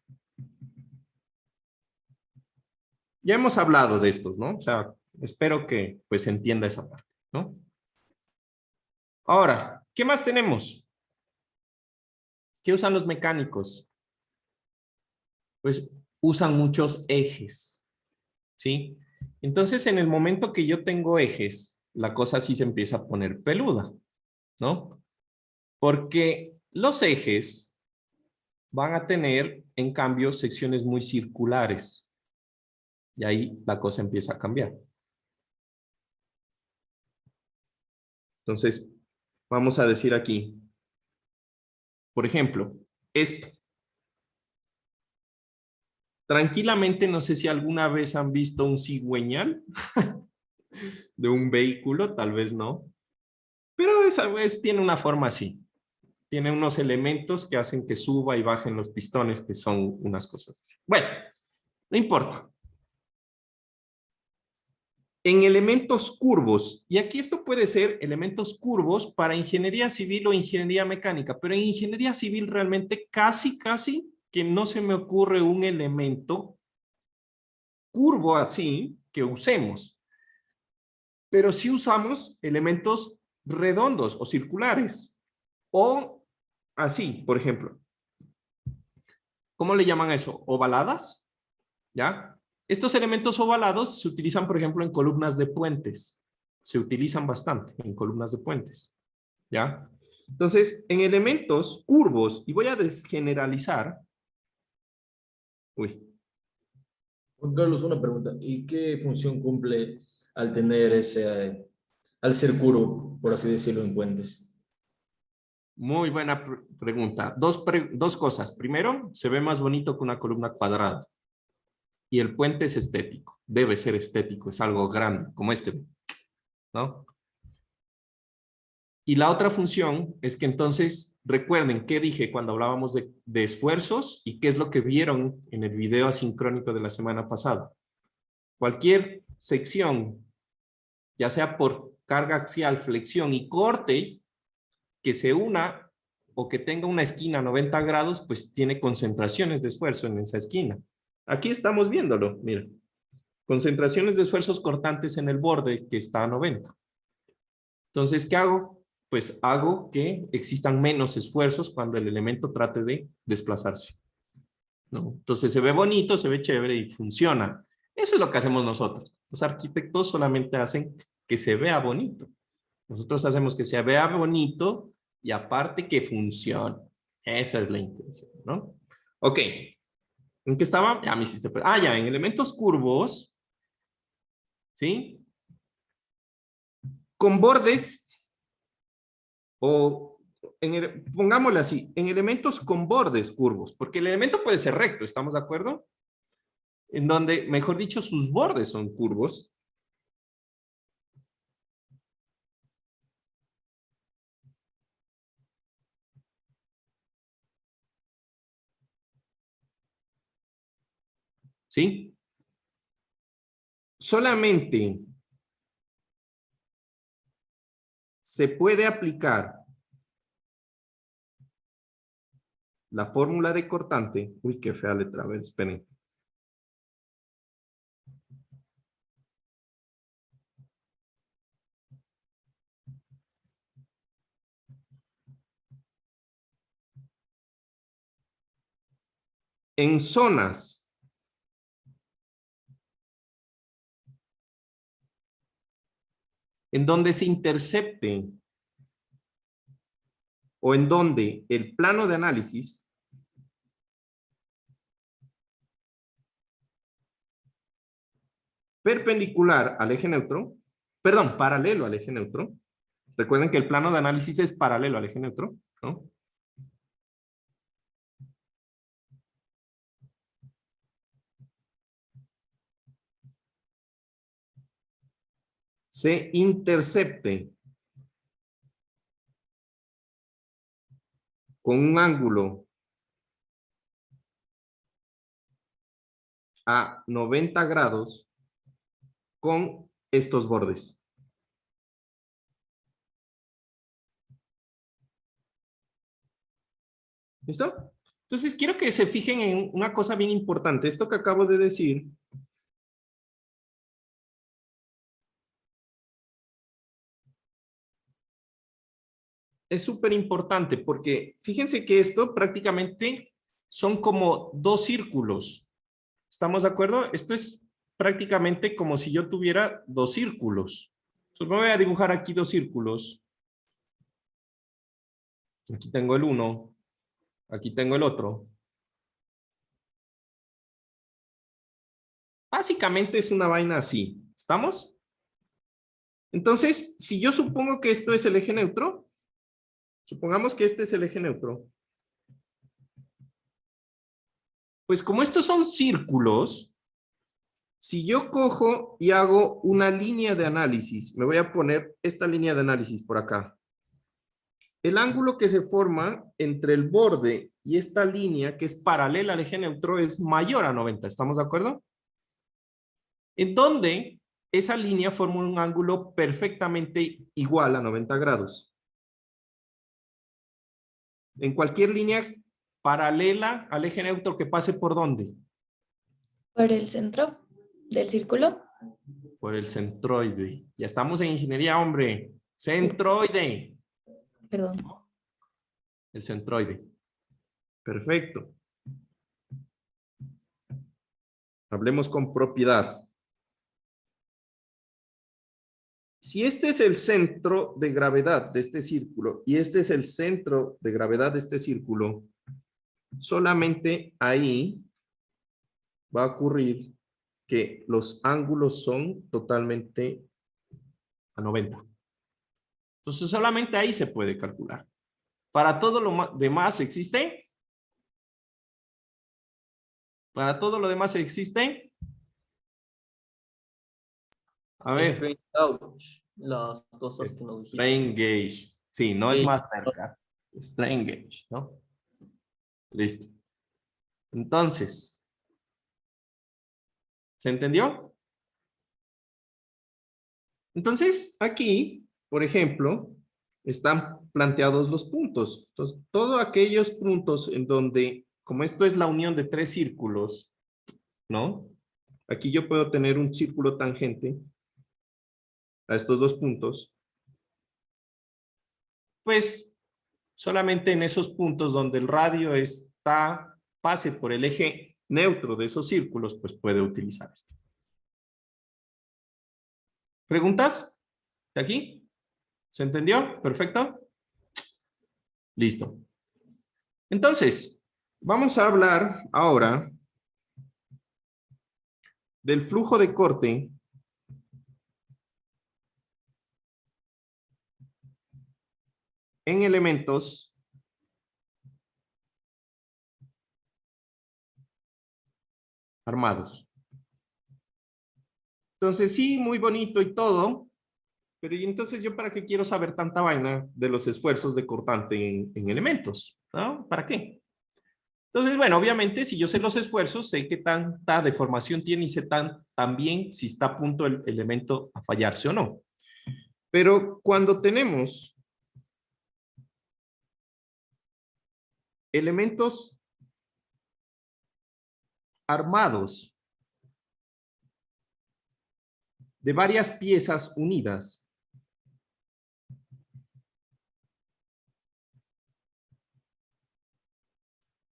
Ya hemos hablado de estos, ¿no? O sea, espero que pues se entienda esa parte, ¿no? Ahora, ¿qué más tenemos? ¿Qué usan los mecánicos? Pues usan muchos ejes, ¿sí? Entonces, en el momento que yo tengo ejes, la cosa sí se empieza a poner peluda, ¿no? Porque los ejes van a tener, en cambio, secciones muy circulares. Y ahí la cosa empieza a cambiar. Entonces, vamos a decir aquí, por ejemplo, esto. Tranquilamente, no sé si alguna vez han visto un cigüeñal de un vehículo, tal vez no, pero esa vez tiene una forma así. Tiene unos elementos que hacen que suba y bajen los pistones, que son unas cosas así. Bueno, no importa. En elementos curvos, y aquí esto puede ser elementos curvos para ingeniería civil o ingeniería mecánica, pero en ingeniería civil realmente casi que no se me ocurre un elemento curvo así que usemos. Pero sí usamos elementos redondos o circulares. O así, por ejemplo. ¿Cómo le llaman a eso? ¿Ovaladas? ¿Ya? Estos elementos ovalados se utilizan, por ejemplo, en columnas de puentes. Se utilizan bastante en columnas de puentes. ¿Ya? Entonces, en elementos curvos, y voy a desgeneralizar. Uy. Juan Carlos, una pregunta. ¿Y qué función cumple al tener al ser curvo, por así decirlo, en puentes? Muy buena pregunta. Dos cosas. Primero, se ve más bonito que una columna cuadrada. Y el puente es estético. Debe ser estético. Es algo grande, como este, ¿no? Y la otra función es que entonces, recuerden qué dije cuando hablábamos de esfuerzos y qué es lo que vieron en el video asincrónico de la semana pasada. Cualquier sección, ya sea por carga axial, flexión y corte, que se una o que tenga una esquina a 90 grados, pues tiene concentraciones de esfuerzo en esa esquina. Aquí estamos viéndolo, mira. Concentraciones de esfuerzos cortantes en el borde que está a 90. Entonces, ¿qué hago? Pues hago que existan menos esfuerzos cuando el elemento trate de desplazarse, ¿no? Entonces se ve bonito, se ve chévere y funciona. Eso es lo que hacemos nosotros. Los arquitectos solamente hacen que se vea bonito. Nosotros hacemos que se vea bonito y aparte que funcione. Esa es la intención, ¿no? Ok. ¿En qué estaba? Ya me hiciste. Ya, en elementos curvos, ¿sí? Con bordes o pongámoslo así, en elementos con bordes curvos, porque el elemento puede ser recto, ¿estamos de acuerdo? En donde, mejor dicho, sus bordes son curvos. ¿Sí? Solamente se puede aplicar la fórmula de cortante. Uy, qué fea letra, a ver, esperen. En zonas en donde se intercepten o en donde el plano de análisis perpendicular al eje neutro, perdón, paralelo al eje neutro. Recuerden que el plano de análisis es paralelo al eje neutro, ¿no? Se intercepte con un ángulo a 90 grados con estos bordes. ¿Listo? Entonces quiero que se fijen en una cosa bien importante. Esto que acabo de decir es súper importante porque fíjense que esto prácticamente son como dos círculos. ¿Estamos de acuerdo? Esto es prácticamente como si yo tuviera dos círculos. Entonces me voy a dibujar aquí dos círculos. Aquí tengo el uno, aquí tengo el otro. Básicamente es una vaina así. ¿Estamos? Entonces, si yo supongo que esto es el eje neutro, supongamos que este es el eje neutro. Pues como estos son círculos, si yo cojo y hago una línea de análisis, me voy a poner esta línea de análisis por acá. El ángulo que se forma entre el borde y esta línea, que es paralela al eje neutro, es mayor a 90. ¿Estamos de acuerdo? En donde esa línea forma un ángulo perfectamente igual a 90 grados. En cualquier línea paralela al eje neutro que pase por ¿dónde? Por el centro del círculo. Por el centroide. Ya estamos en ingeniería, hombre. Centroide. Perdón. El centroide. Perfecto. Hablemos con propiedad. Si este es el centro de gravedad de este círculo y este es el centro de gravedad de este círculo, solamente ahí va a ocurrir que los ángulos son totalmente a 90. Entonces solamente ahí se puede calcular. Para todo lo demás existe. Para todo lo demás existe. A ver. Strain gauge, las cosas que nos dijiste. Strain gauge. Sí, no es Gauge. más cerca. Strain gauge, ¿no? Listo. Entonces, ¿se entendió? Entonces, aquí, por ejemplo, están planteados los puntos. Entonces, todos aquellos puntos en donde, como esto es la unión de tres círculos, ¿no? Aquí yo puedo tener un círculo tangente a estos dos puntos. Pues, solamente en esos puntos donde el radio pase por el eje neutro de esos círculos, pues puede utilizar esto. ¿Preguntas? ¿De aquí? ¿Se entendió? ¿Perfecto? Listo. Entonces, vamos a hablar ahora del flujo de corte en elementos armados. Entonces, sí, muy bonito y todo, pero ¿y entonces yo para qué quiero saber tanta vaina de los esfuerzos de cortante en elementos? ¿No? ¿Para qué? Entonces, bueno, obviamente, si yo sé los esfuerzos, sé qué tanta deformación tiene y sé también si está a punto el elemento a fallarse o no. Pero cuando tenemos elementos armados de varias piezas unidas,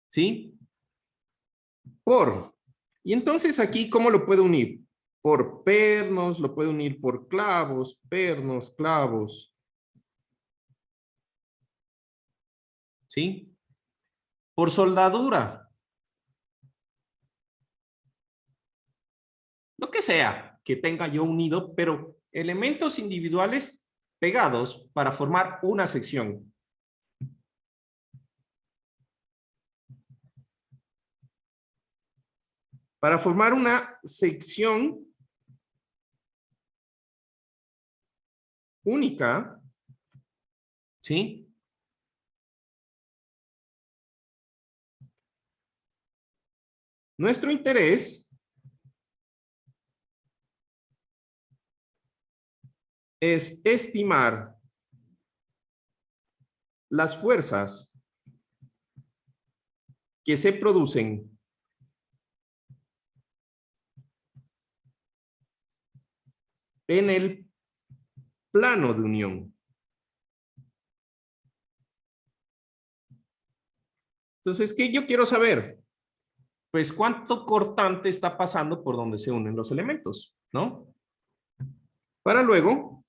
¿sí? Y entonces aquí, ¿cómo lo puedo unir? Por pernos, lo puedo unir por clavos, pernos, clavos. ¿Sí? Por soldadura. Lo que sea que tenga yo unido, pero elementos individuales pegados para formar una sección. Para formar una sección única, ¿sí? Nuestro interés es estimar las fuerzas que se producen en el plano de unión. Entonces, ¿qué yo quiero saber? Pues cuánto cortante está pasando por donde se unen los elementos, ¿no? Para luego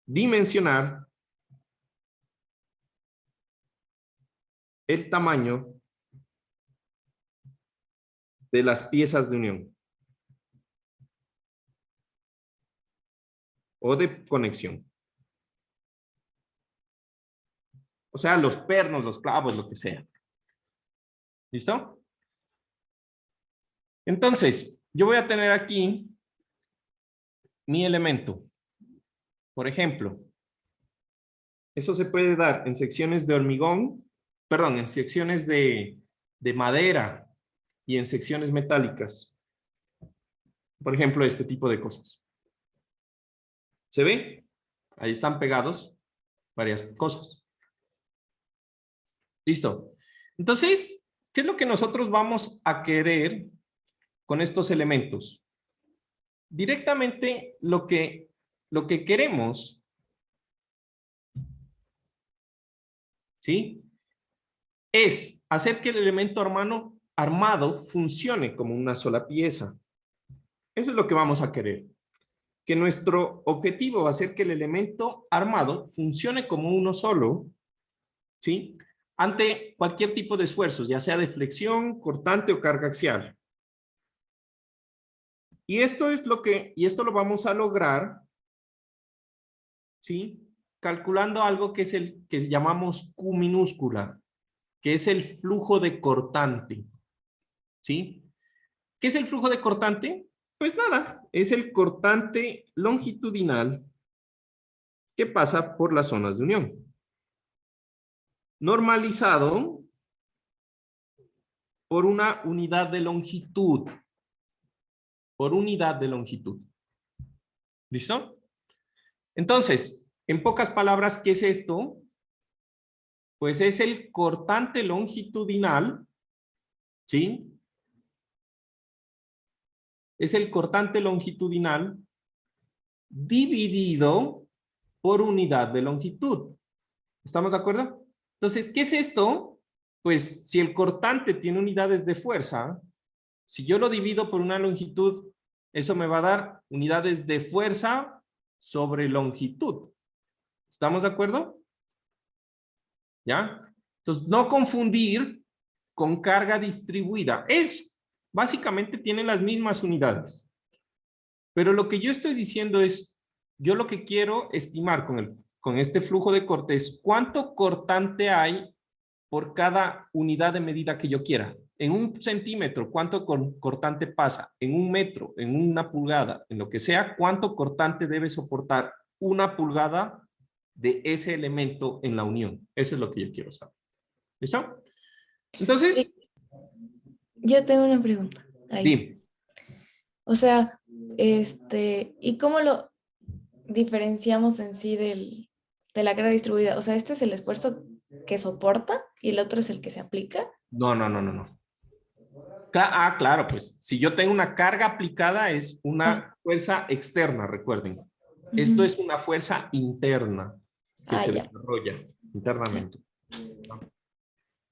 dimensionar el tamaño de las piezas de unión o de conexión. O sea, los pernos, los clavos, lo que sea. ¿Listo? Entonces, yo voy a tener aquí mi elemento. Por ejemplo, eso se puede dar en secciones de hormigón, perdón, en secciones de madera y en secciones metálicas. Por ejemplo, este tipo de cosas. ¿Se ve? Ahí están pegados varias cosas. Listo. Entonces, ¿qué es lo que nosotros vamos a querer con estos elementos? Directamente lo que queremos, ¿sí? Es hacer que el elemento armado funcione como una sola pieza. Eso es lo que vamos a querer. Que nuestro objetivo va a ser que el elemento armado funcione como uno solo, ¿sí? Ante cualquier tipo de esfuerzos, ya sea de flexión, cortante o carga axial. Y esto lo vamos a lograr, ¿sí? Calculando algo que es el que llamamos Q minúscula, que es el flujo de cortante, ¿sí? ¿Qué es el flujo de cortante? Pues nada, es el cortante longitudinal que pasa por las zonas de unión. Normalizado por una unidad de longitud. Por unidad de longitud. ¿Listo? Entonces, en pocas palabras, ¿qué es esto? Pues es el cortante longitudinal, ¿sí? Es el cortante longitudinal dividido por unidad de longitud. ¿Estamos de acuerdo? Entonces, ¿qué es esto? Pues si el cortante tiene unidades de fuerza, si yo lo divido por una longitud, eso me va a dar unidades de fuerza sobre longitud. ¿Estamos de acuerdo? ¿Ya? Entonces, no confundir con carga distribuida. Básicamente tienen las mismas unidades. Pero lo que yo estoy diciendo es, yo lo que quiero estimar con este flujo de corte es cuánto cortante hay por cada unidad de medida que yo quiera. En 1 centímetro, ¿cuánto cortante pasa? En 1 metro, en 1 pulgada, en lo que sea, ¿cuánto cortante debe soportar 1 pulgada de ese elemento en la unión? Eso es lo que yo quiero saber. ¿Listo? Entonces... Yo tengo una pregunta. Ahí. Dime. O sea, ¿y cómo lo diferenciamos en sí de la carga distribuida? O sea, este es el esfuerzo que soporta y el otro es el que se aplica. No. Claro, pues si yo tengo una carga aplicada es una fuerza externa, recuerden. Esto es una fuerza interna que se desarrolla internamente.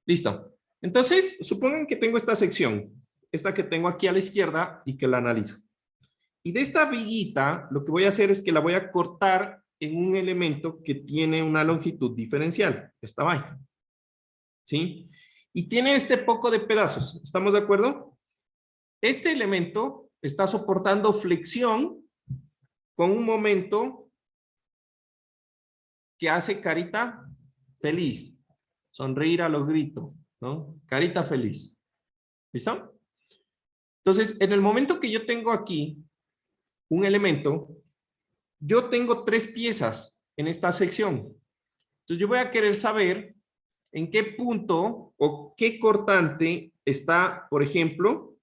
Listo. Entonces, supongan que tengo esta sección, esta que tengo aquí a la izquierda y que la analizo. Y de esta viguita, lo que voy a hacer es que la voy a cortar en un elemento que tiene una longitud diferencial, esta valla. ¿Sí? Y tiene este poco de pedazos, ¿estamos de acuerdo? Este elemento está soportando flexión con un momento que hace carita feliz, sonreír a lo grito, ¿no? Carita feliz. ¿Listo? Entonces, en el momento que yo tengo aquí un elemento, yo tengo 3 piezas en esta sección. Entonces, yo voy a querer saber en qué punto o qué cortante está, por ejemplo,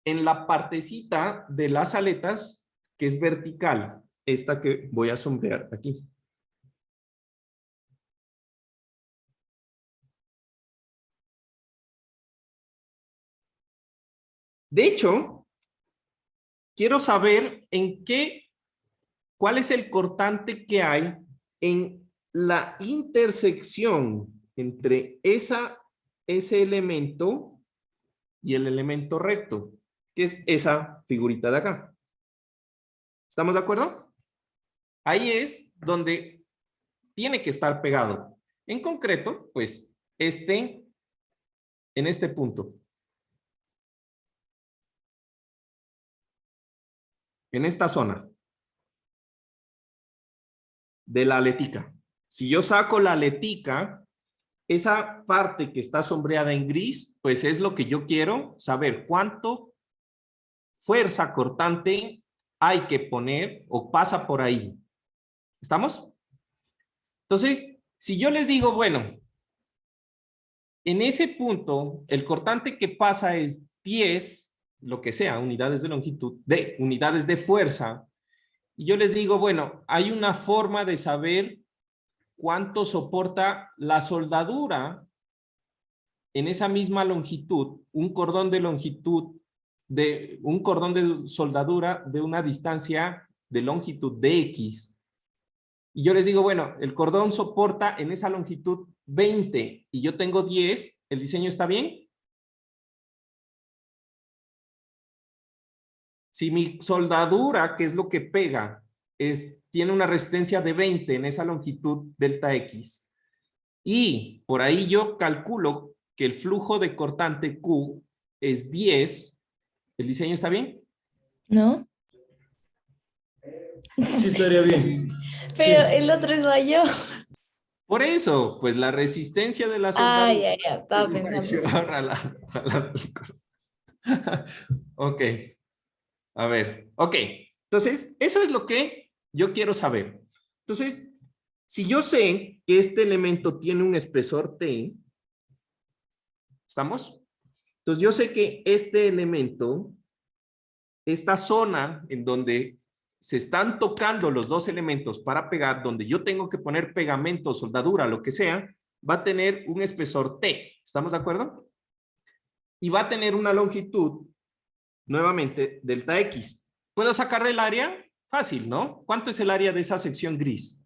en la partecita de las aletas que es vertical, esta que voy a sombrear aquí. De hecho, quiero saber cuál es el cortante que hay en la intersección entre ese elemento y el elemento recto, que es esa figurita de acá. ¿Estamos de acuerdo? Ahí es donde tiene que estar pegado. En concreto, pues, en este punto. En esta zona de la aletica. Si yo saco la aletica, esa parte que está sombreada en gris, pues es lo que yo quiero saber. ¿Cuánto fuerza cortante hay que poner o pasa por ahí? ¿Estamos? Entonces, si yo les digo, bueno, en ese punto, el cortante que pasa es 10, lo que sea, unidades de longitud, unidades de fuerza, y yo les digo, bueno, hay una forma de saber cuánto soporta la soldadura en esa misma longitud, un cordón de soldadura de una distancia de longitud de X. Y yo les digo, bueno, el cordón soporta en esa longitud 20 y yo tengo 10, ¿el diseño está bien? si mi soldadura, que es lo que pega, tiene una resistencia de 20 en esa longitud delta X, y por ahí yo calculo que el flujo de cortante Q es 10, ¿el diseño está bien? ¿No? Sí, estaría bien. Pero Sí. el otro es mayor. Por eso, pues la resistencia de la Ah, soldadura ya, estaba es pensando. mayor Ok, a ver, ok. Entonces, eso es lo que yo quiero saber. Entonces, si yo sé que este elemento tiene un espesor T, ¿estamos? Entonces, yo sé que este elemento, esta zona en donde se están tocando los dos elementos para pegar, donde yo tengo que poner pegamento, soldadura, lo que sea, va a tener un espesor T. ¿Estamos de acuerdo? Y va a tener una longitud, nuevamente, delta X. ¿Puedo sacar el área? Fácil, ¿no? ¿Cuánto es el área de esa sección gris?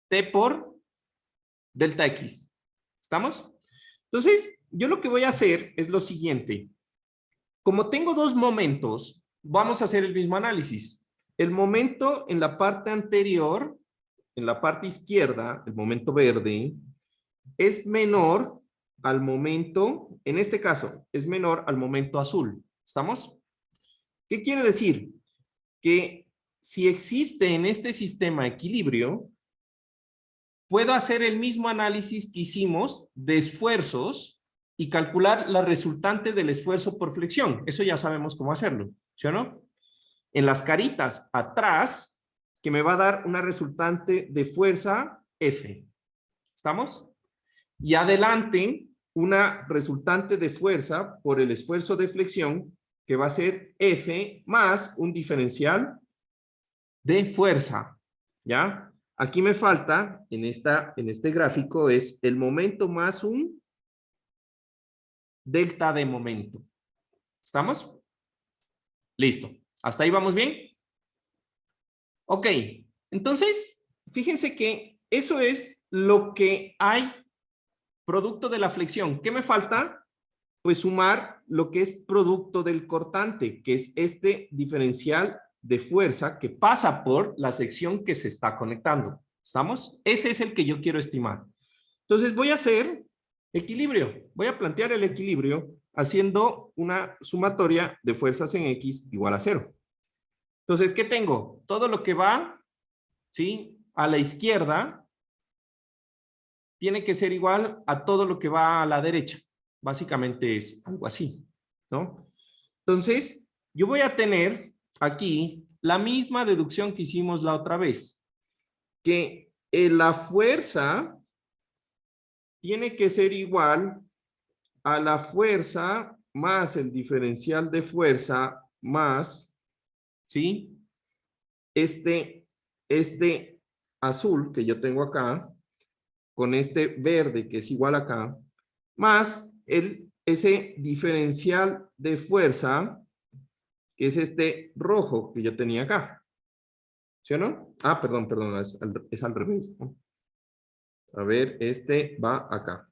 T por delta X. ¿Estamos? Entonces, yo lo que voy a hacer es lo siguiente. Como tengo dos momentos, vamos a hacer el mismo análisis. El momento en la parte anterior, en la parte izquierda, el momento verde, es menor al momento, en este caso, es menor al momento azul. ¿Estamos? ¿Qué quiere decir? Que si existe en este sistema equilibrio, puedo hacer el mismo análisis que hicimos de esfuerzos y calcular la resultante del esfuerzo por flexión. Eso ya sabemos cómo hacerlo, ¿sí o no? En las caritas atrás, que me va a dar una resultante de fuerza F. ¿Estamos? Y adelante, una resultante de fuerza por el esfuerzo de flexión, que va a ser F más un diferencial de fuerza, ¿ya? Aquí me falta, en este gráfico, es el momento más un delta de momento. ¿Estamos? Listo. ¿Hasta ahí vamos bien? Ok. Entonces, fíjense que eso es lo que hay producto de la flexión. ¿Qué me falta? Pues sumar lo que es producto del cortante, que es este diferencial de fuerza que pasa por la sección que se está conectando. ¿Estamos? Ese es el que yo quiero estimar. Entonces voy a hacer equilibrio. Voy a plantear el equilibrio haciendo una sumatoria de fuerzas en X igual a 0. Entonces, ¿qué tengo? Todo lo que va, ¿sí?, a la izquierda tiene que ser igual a todo lo que va a la derecha. Básicamente es algo así, ¿no? Entonces, yo voy a tener aquí la misma deducción que hicimos la otra vez, que la fuerza tiene que ser igual a la fuerza más el diferencial de fuerza más, ¿sí?, este azul que yo tengo acá, con este verde que es igual acá, más ese diferencial de fuerza, que es este rojo que yo tenía acá. ¿Sí o no? Ah, perdón, es al revés, ¿no? A ver, este va acá.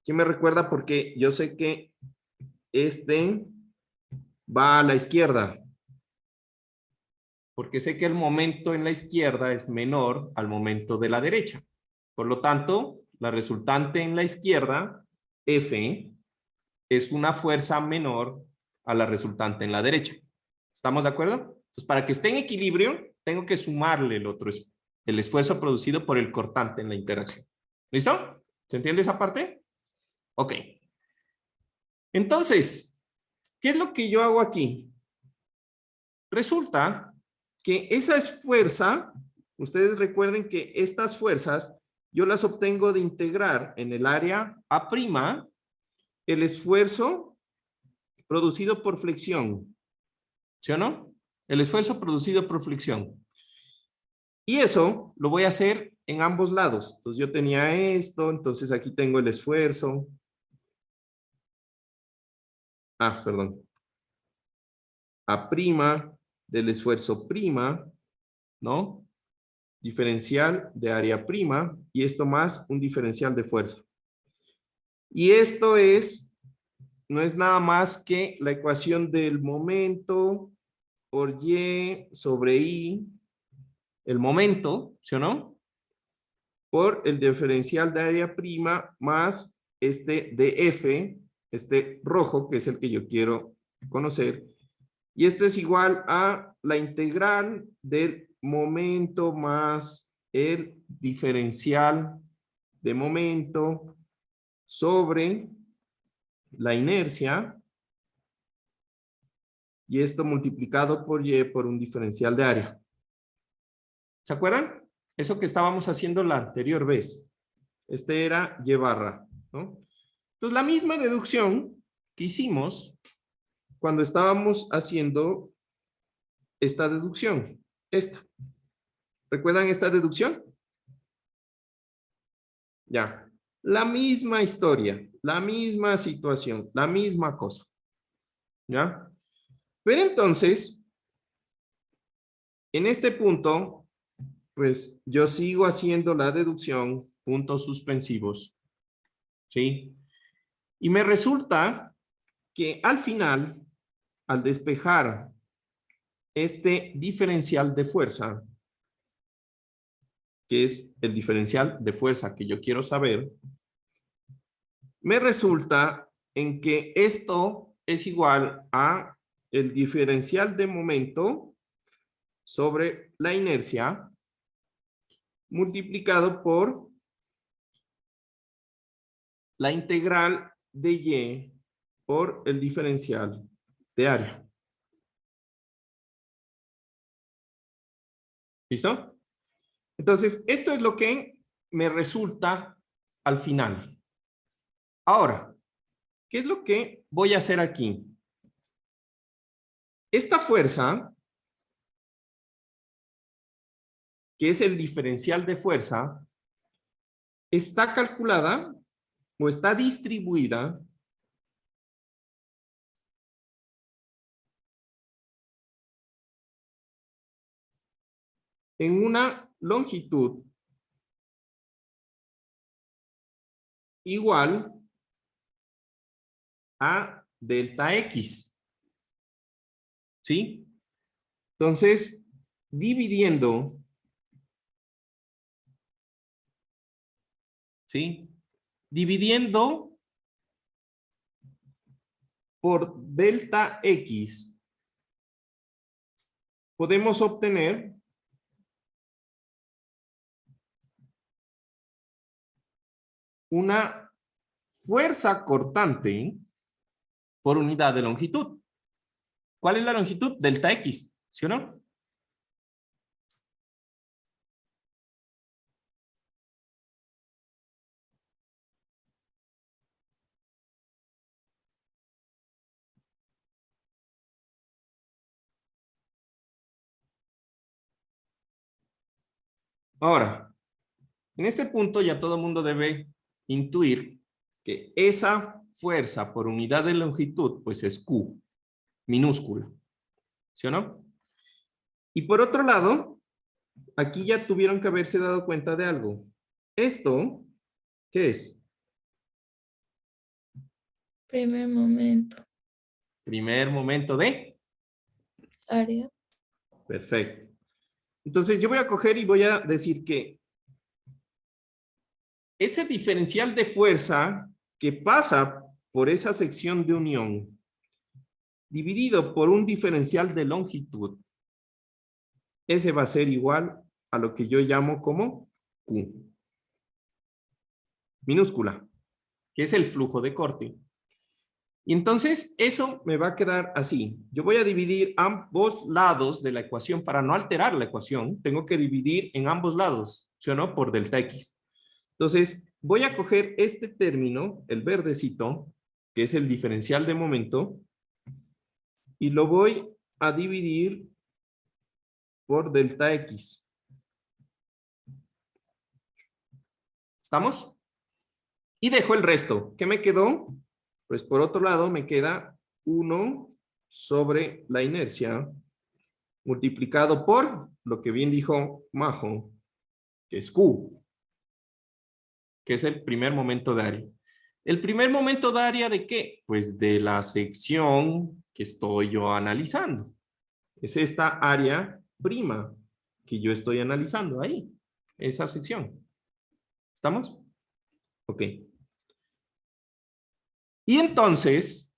¿Quién me recuerda? Porque yo sé que este va a la izquierda. Porque sé que el momento en la izquierda es menor al momento de la derecha. Por lo tanto, la resultante en la izquierda, F, es una fuerza menor a la resultante en la derecha. ¿Estamos de acuerdo? Entonces, para que esté en equilibrio, tengo que sumarle el esfuerzo producido por el cortante en la interacción. ¿Listo? ¿Se entiende esa parte? Ok. Entonces, ¿qué es lo que yo hago aquí? Resulta que esa es fuerza. Ustedes recuerden que estas fuerzas yo las obtengo de integrar en el área A' el esfuerzo producido por flexión. ¿Sí o no? El esfuerzo producido por flexión. Y eso lo voy a hacer en ambos lados. Entonces yo tenía esto, entonces aquí tengo el esfuerzo. Ah, perdón. A' del esfuerzo prima, ¿no? Diferencial de área prima, y esto más un diferencial de fuerza. Y esto es no es nada más que la ecuación del momento por Y sobre I, el momento, ¿sí o no? Por el diferencial de área prima más este DF, este rojo, que es el que yo quiero conocer. Y esto es igual a la integral del momento más el diferencial de momento sobre la inercia. Y esto multiplicado por Y por un diferencial de área. ¿Se acuerdan? Eso que estábamos haciendo la anterior vez. Este era Y barra, ¿no? Entonces, la misma deducción que hicimos cuando estábamos haciendo esta deducción. Esta. ¿Recuerdan esta deducción? Ya. La misma historia, la misma situación, la misma cosa. ¿Ya? Pero entonces, en este punto, pues yo sigo haciendo la deducción, puntos suspensivos. ¿Sí? Y me resulta que al final, al despejar este diferencial de fuerza, que es el diferencial de fuerza que yo quiero saber, me resulta en que esto es igual a el diferencial de momento sobre la inercia multiplicado por la integral de Y por el diferencial de área. ¿Listo? Entonces, esto es lo que me resulta al final. Ahora, ¿qué es lo que voy a hacer aquí? Esta fuerza, que es el diferencial de fuerza, está calculada o está distribuida en una longitud igual a delta X. ¿Sí? Entonces, dividiendo, ¿sí? Dividiendo por delta X, podemos obtener una fuerza cortante por unidad de longitud. ¿Cuál es la longitud? Delta X, ¿sí o no? Ahora, en este punto ya todo el mundo debe intuir que esa fuerza por unidad de longitud pues es Q, minúscula, ¿sí o no? Y por otro lado, aquí ya tuvieron que haberse dado cuenta de algo. Esto, ¿qué es? Primer momento. Primer momento de... Área. Perfecto. Entonces yo voy a coger y voy a decir que ese diferencial de fuerza que pasa por esa sección de unión dividido por un diferencial de longitud, ese va a ser igual a lo que yo llamo como Q. Minúscula, que es el flujo de corte. Y entonces eso me va a quedar así. Yo voy a dividir ambos lados de la ecuación para no alterar la ecuación. Tengo que dividir en ambos lados, ¿sí o no? Por delta X. Entonces, voy a coger este término, el verdecito, que es el diferencial de momento, y lo voy a dividir por delta X. ¿Estamos? Y dejo el resto. ¿Qué me quedó? Pues por otro lado me queda 1 sobre la inercia multiplicado por lo que bien dijo Majo, que es Q, que es el primer momento de área. ¿El primer momento da área de qué? Pues de la sección que estoy yo analizando. Es esta área prima que yo estoy analizando ahí, esa sección. ¿Estamos? Ok. Y entonces,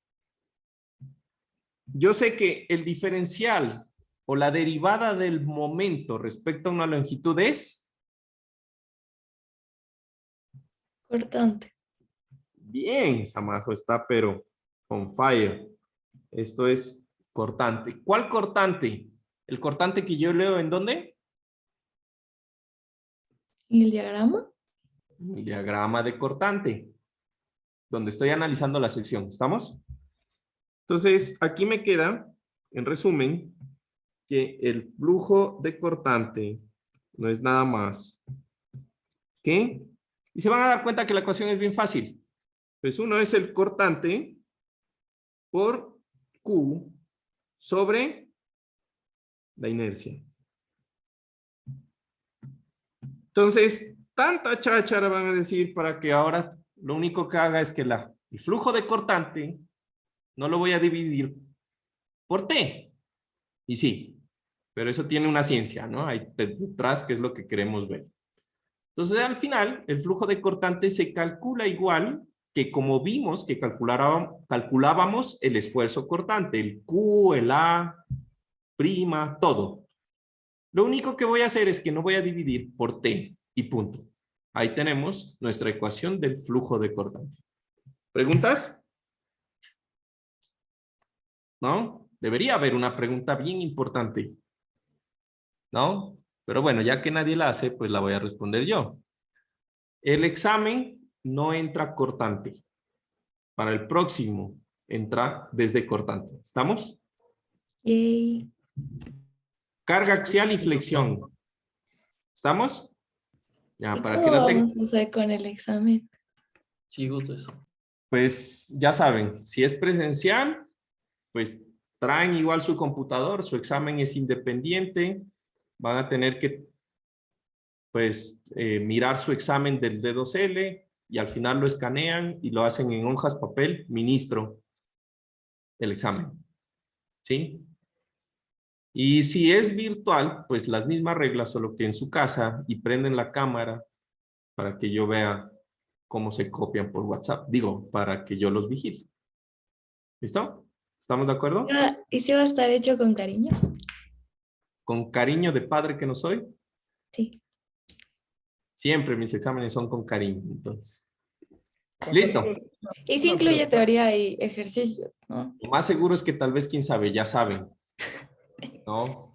yo sé que el diferencial o la derivada del momento respecto a una longitud es... Cortante. Bien, Samajo está pero on fire. Esto es cortante. ¿Cuál cortante? ¿El cortante que yo leo en dónde? ¿En el diagrama? El diagrama de cortante, donde estoy analizando la sección. ¿Estamos? Entonces, aquí me queda, en resumen, que el flujo de cortante no es nada más que... Y se van a dar cuenta que la ecuación es bien fácil. Pues uno es el cortante por Q sobre la inercia. Entonces, tanta cháchara van a decir para que ahora lo único que haga es que el flujo de cortante no lo voy a dividir por T. Y sí, pero eso tiene una ciencia, ¿no? Hay detrás que es lo que queremos ver. Entonces, al final, el flujo de cortante se calcula igual que como vimos que calculábamos el esfuerzo cortante, el Q, el A, prima, todo. Lo único que voy a hacer es que no voy a dividir por T y punto. Ahí tenemos nuestra ecuación del flujo de cortante. ¿Preguntas? ¿No? Debería haber una pregunta bien importante. ¿No? Pero bueno, ya que nadie la hace, pues la voy a responder yo. El examen no entra cortante. Para el próximo entra desde cortante. ¿Estamos? Yay. Carga axial y flexión. ¿Estamos? Ya, ¿Y para cómo que no vamos a hacer con el examen? Sí, justo eso. Pues ya saben, si es presencial, pues traen igual su computador, su examen es independiente, van a tener que pues mirar su examen del D2L y al final lo escanean y lo hacen en hojas papel, ministro, el examen. ¿Sí? Y si es virtual, pues las mismas reglas, solo que en su casa y prenden la cámara para que yo vea cómo se copian por WhatsApp. Digo, para que yo los vigile. ¿Listo? ¿Estamos de acuerdo? ¿Y si va a estar hecho con cariño? Con cariño de padre que no soy, Sí. siempre mis exámenes son con cariño. Entonces, Juan listo. Carlos, Y sí una incluye pregunta. teoría y ejercicios, ¿no? Lo más seguro es que tal vez, quién sabe, ya saben, ¿no?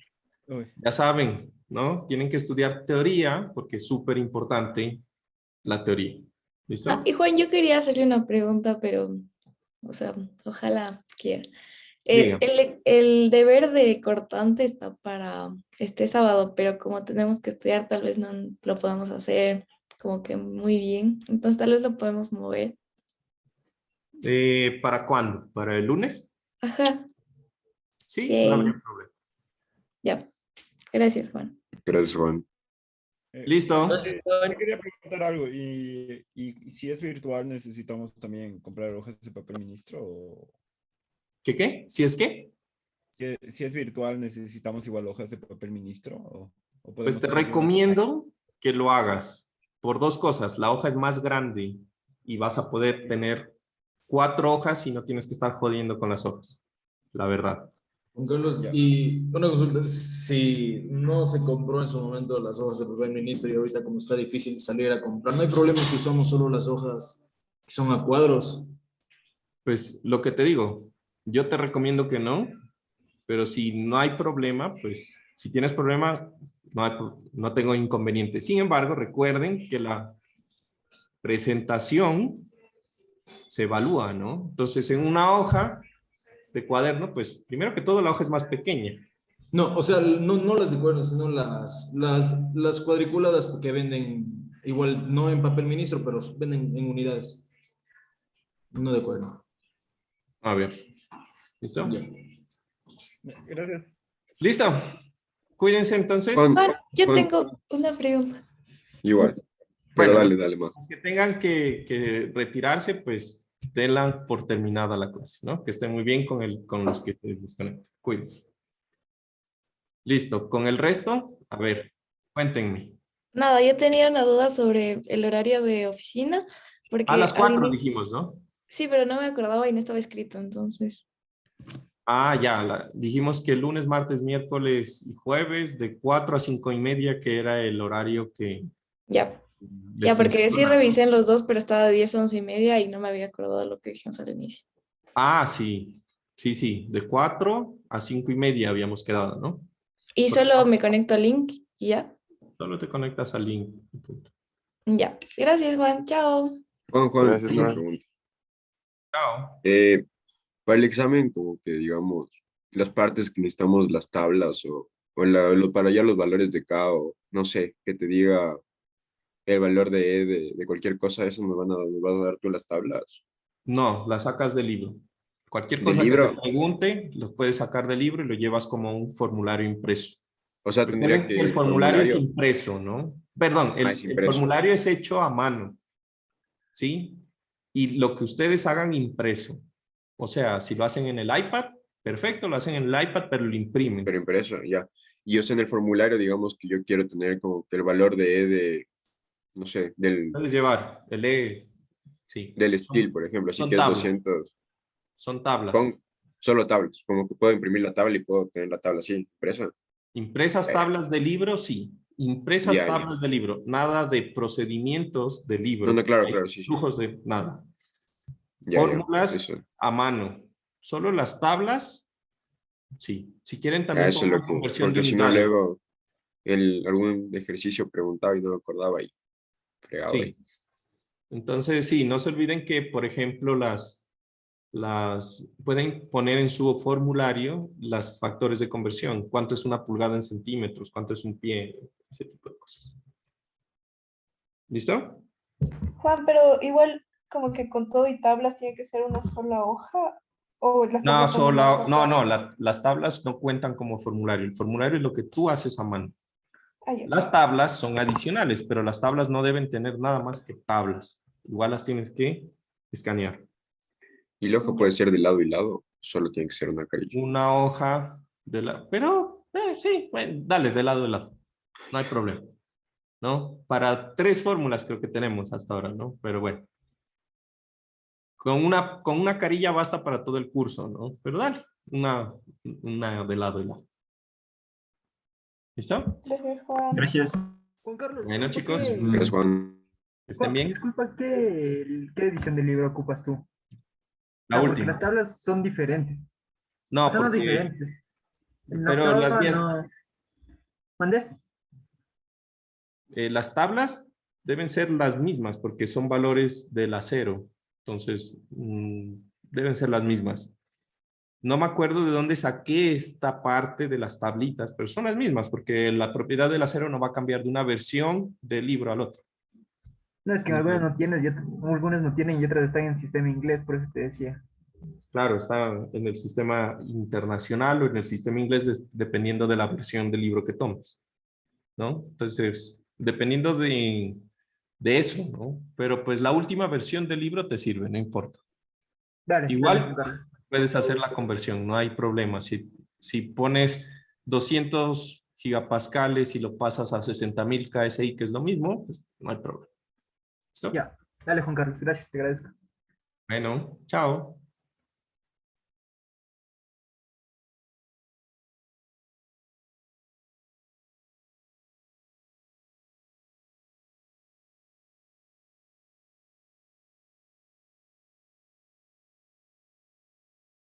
Uy, Ya saben, ¿no? Tienen que estudiar teoría porque es súper importante la teoría. ¿Listo? Ah, y Juan, yo quería hacerle una pregunta, pero, o sea, ojalá quiera. Diga. El deber de cortante está para este sábado, pero como tenemos que estudiar, tal vez no lo podamos hacer como que muy bien. Entonces, tal vez lo podemos mover. ¿Para cuándo? ¿Para el lunes? Ajá. Sí, no habría Yay. problema. Ya. Gracias, Juan. Gracias, Juan. ¿Listo? Gracias, te Juan. quería preguntar algo, y si es virtual, ¿necesitamos también comprar hojas de papel ministro? O ¿Qué? ¿Si es qué? si es virtual, ¿necesitamos igual hojas de papel ministro? ¿O Pues podemos te hacerlo? recomiendo que lo hagas por dos cosas. La hoja es más grande y vas a poder tener 4 hojas y no tienes que estar jodiendo con las hojas. La verdad. Juan Carlos, Ya. y una consulta, si no se compró en su momento las hojas de papel ministro y ahorita como está difícil salir a comprar, ¿no hay problema si usamos solo las hojas que son a cuadros? Pues lo que te digo, yo te recomiendo que no, pero si no hay problema, pues si tienes problema, no tengo inconveniente. Sin embargo, recuerden que la presentación se evalúa, ¿no? Entonces, en una hoja de cuaderno, pues primero que todo la hoja es más pequeña. No, o sea, no las de cuadros, sino las cuadriculadas que venden, igual no en papel ministro, pero venden en unidades, no de cuaderno. A ver, ¿listo? Ya. Gracias. ¿Listo? Cuídense entonces. Juan, Juan, yo Juan, tengo una pregunta. igual. Pero Bueno, dale, más. los que tengan que retirarse, pues denla por terminada la clase, ¿no? Que estén muy bien con los que se desconecten. Cuídense. Listo. Con el resto, a ver, cuéntenme. Nada, yo tenía una duda sobre el horario de oficina, A porque las 4 dijimos, ¿no? sí, pero no me acordaba y no estaba escrito, entonces. Ah, ya, dijimos que lunes, martes, miércoles y jueves de 4 a 5:30, que era el horario que Ya, les ya, porque sí funciona. revisé en los dos, pero estaba de 10 a 11:30 y no me había acordado de lo que dijimos al inicio. Ah, sí, sí, de 4 a 5:30 habíamos quedado, ¿no? Y Porque solo me conecto al link y ya. solo te conectas al link. Punto. Ya. Gracias, Juan. Chao. Juan, Gracias, una Juan. pregunta. Chao. Para el examen, como que digamos, las partes que necesitamos, las tablas para hallar los valores de K o no sé, que te diga el valor de E de cualquier cosa, eso me vas a dar tú las tablas No, la sacas del libro. Cualquier del cosa que te libro. pregunte, lo puedes sacar del libro y lo llevas como un formulario impreso. O sea, tendría Recuerden que que el el formulario es formulario, impreso, ¿no? Perdón, es el impreso. formulario es hecho a mano, ¿sí? Y lo que ustedes hagan impreso. O sea, si lo hacen en el iPad, perfecto, lo hacen en el iPad, pero lo imprimen. Pero impreso, ya. Y yo sé en el formulario, digamos que yo quiero tener como que el valor de E no sé, Puedes llevar el sí. del steel, por ejemplo, así Son que es tablas, 200. son tablas. Pon solo tablas, como que puedo imprimir la tabla y puedo tener la tabla así, impresa. Impresas tablas de libro, sí. Impresas Ya, ya. tablas de libro. Nada de procedimientos de No, no, libro. claro, Hay claro, sí, sí. flujos de nada. Ya, Fórmulas eso. a mano. Solo las tablas, sí. Si quieren Ya, también eso es lo pongan que, conversión de porque si no unidades. luego algún ejercicio preguntaba y no me acordaba y fregaba ahí. Sí. Entonces, sí, no se olviden que, por ejemplo, pueden poner en su formulario las factores de conversión. ¿Cuánto es una pulgada en centímetros? ¿Cuánto es un pie? Ese tipo de cosas. ¿Listo? Juan, pero igual como que con todo y tablas tiene que ser una sola hoja o las No, tablas son una hoja no, aparte. las tablas no cuentan como formulario. El formulario es lo que tú haces a mano. Ah, ya. Las tablas son adicionales, pero las tablas no deben tener nada más que tablas. Igual las tienes que escanear. Y el ojo puede ser de lado y lado, solo tiene que ser una carilla. Una hoja de la... Pero, sí, bueno, dale, de lado a lado. No hay problema. ¿No? Para 3 fórmulas creo que tenemos hasta ahora, ¿no? Pero bueno. Con una carilla basta para todo el curso, ¿no? Pero dale, una de lado a lado. ¿Listo? Gracias, Juan. Gracias. Juan Carlos, Bueno, disculpa chicos, Gracias, Juan. estén bien. disculpa, ¿qué edición del libro ocupas tú? La Porque las última. tablas son diferentes. No, O sea, no porque... diferentes. En la Pero las octava vías... no. ¿Mandé? Las tablas deben ser las mismas porque son valores del acero. Entonces, deben ser las mismas. No me acuerdo de dónde saqué esta parte de las tablitas, pero son las mismas porque la propiedad del acero no va a cambiar de una versión del libro al otro. No, es que algunas no tienen, algunas no tienen y otras están en sistema inglés, por eso te decía. Claro, está en el sistema internacional o en el sistema inglés dependiendo de la versión del libro que tomes, ¿no? Entonces, dependiendo de eso, ¿no? Pero pues la última versión del libro te sirve, no importa. Dale, Igual Juan Carlos. puedes hacer la conversión, no hay problema. Si pones 200 gigapascales y lo pasas a 60.000 KSI, que es lo mismo, pues no hay problema. ¿Listo? Ya, dale, Juan Carlos, gracias, te agradezco. Bueno, chao.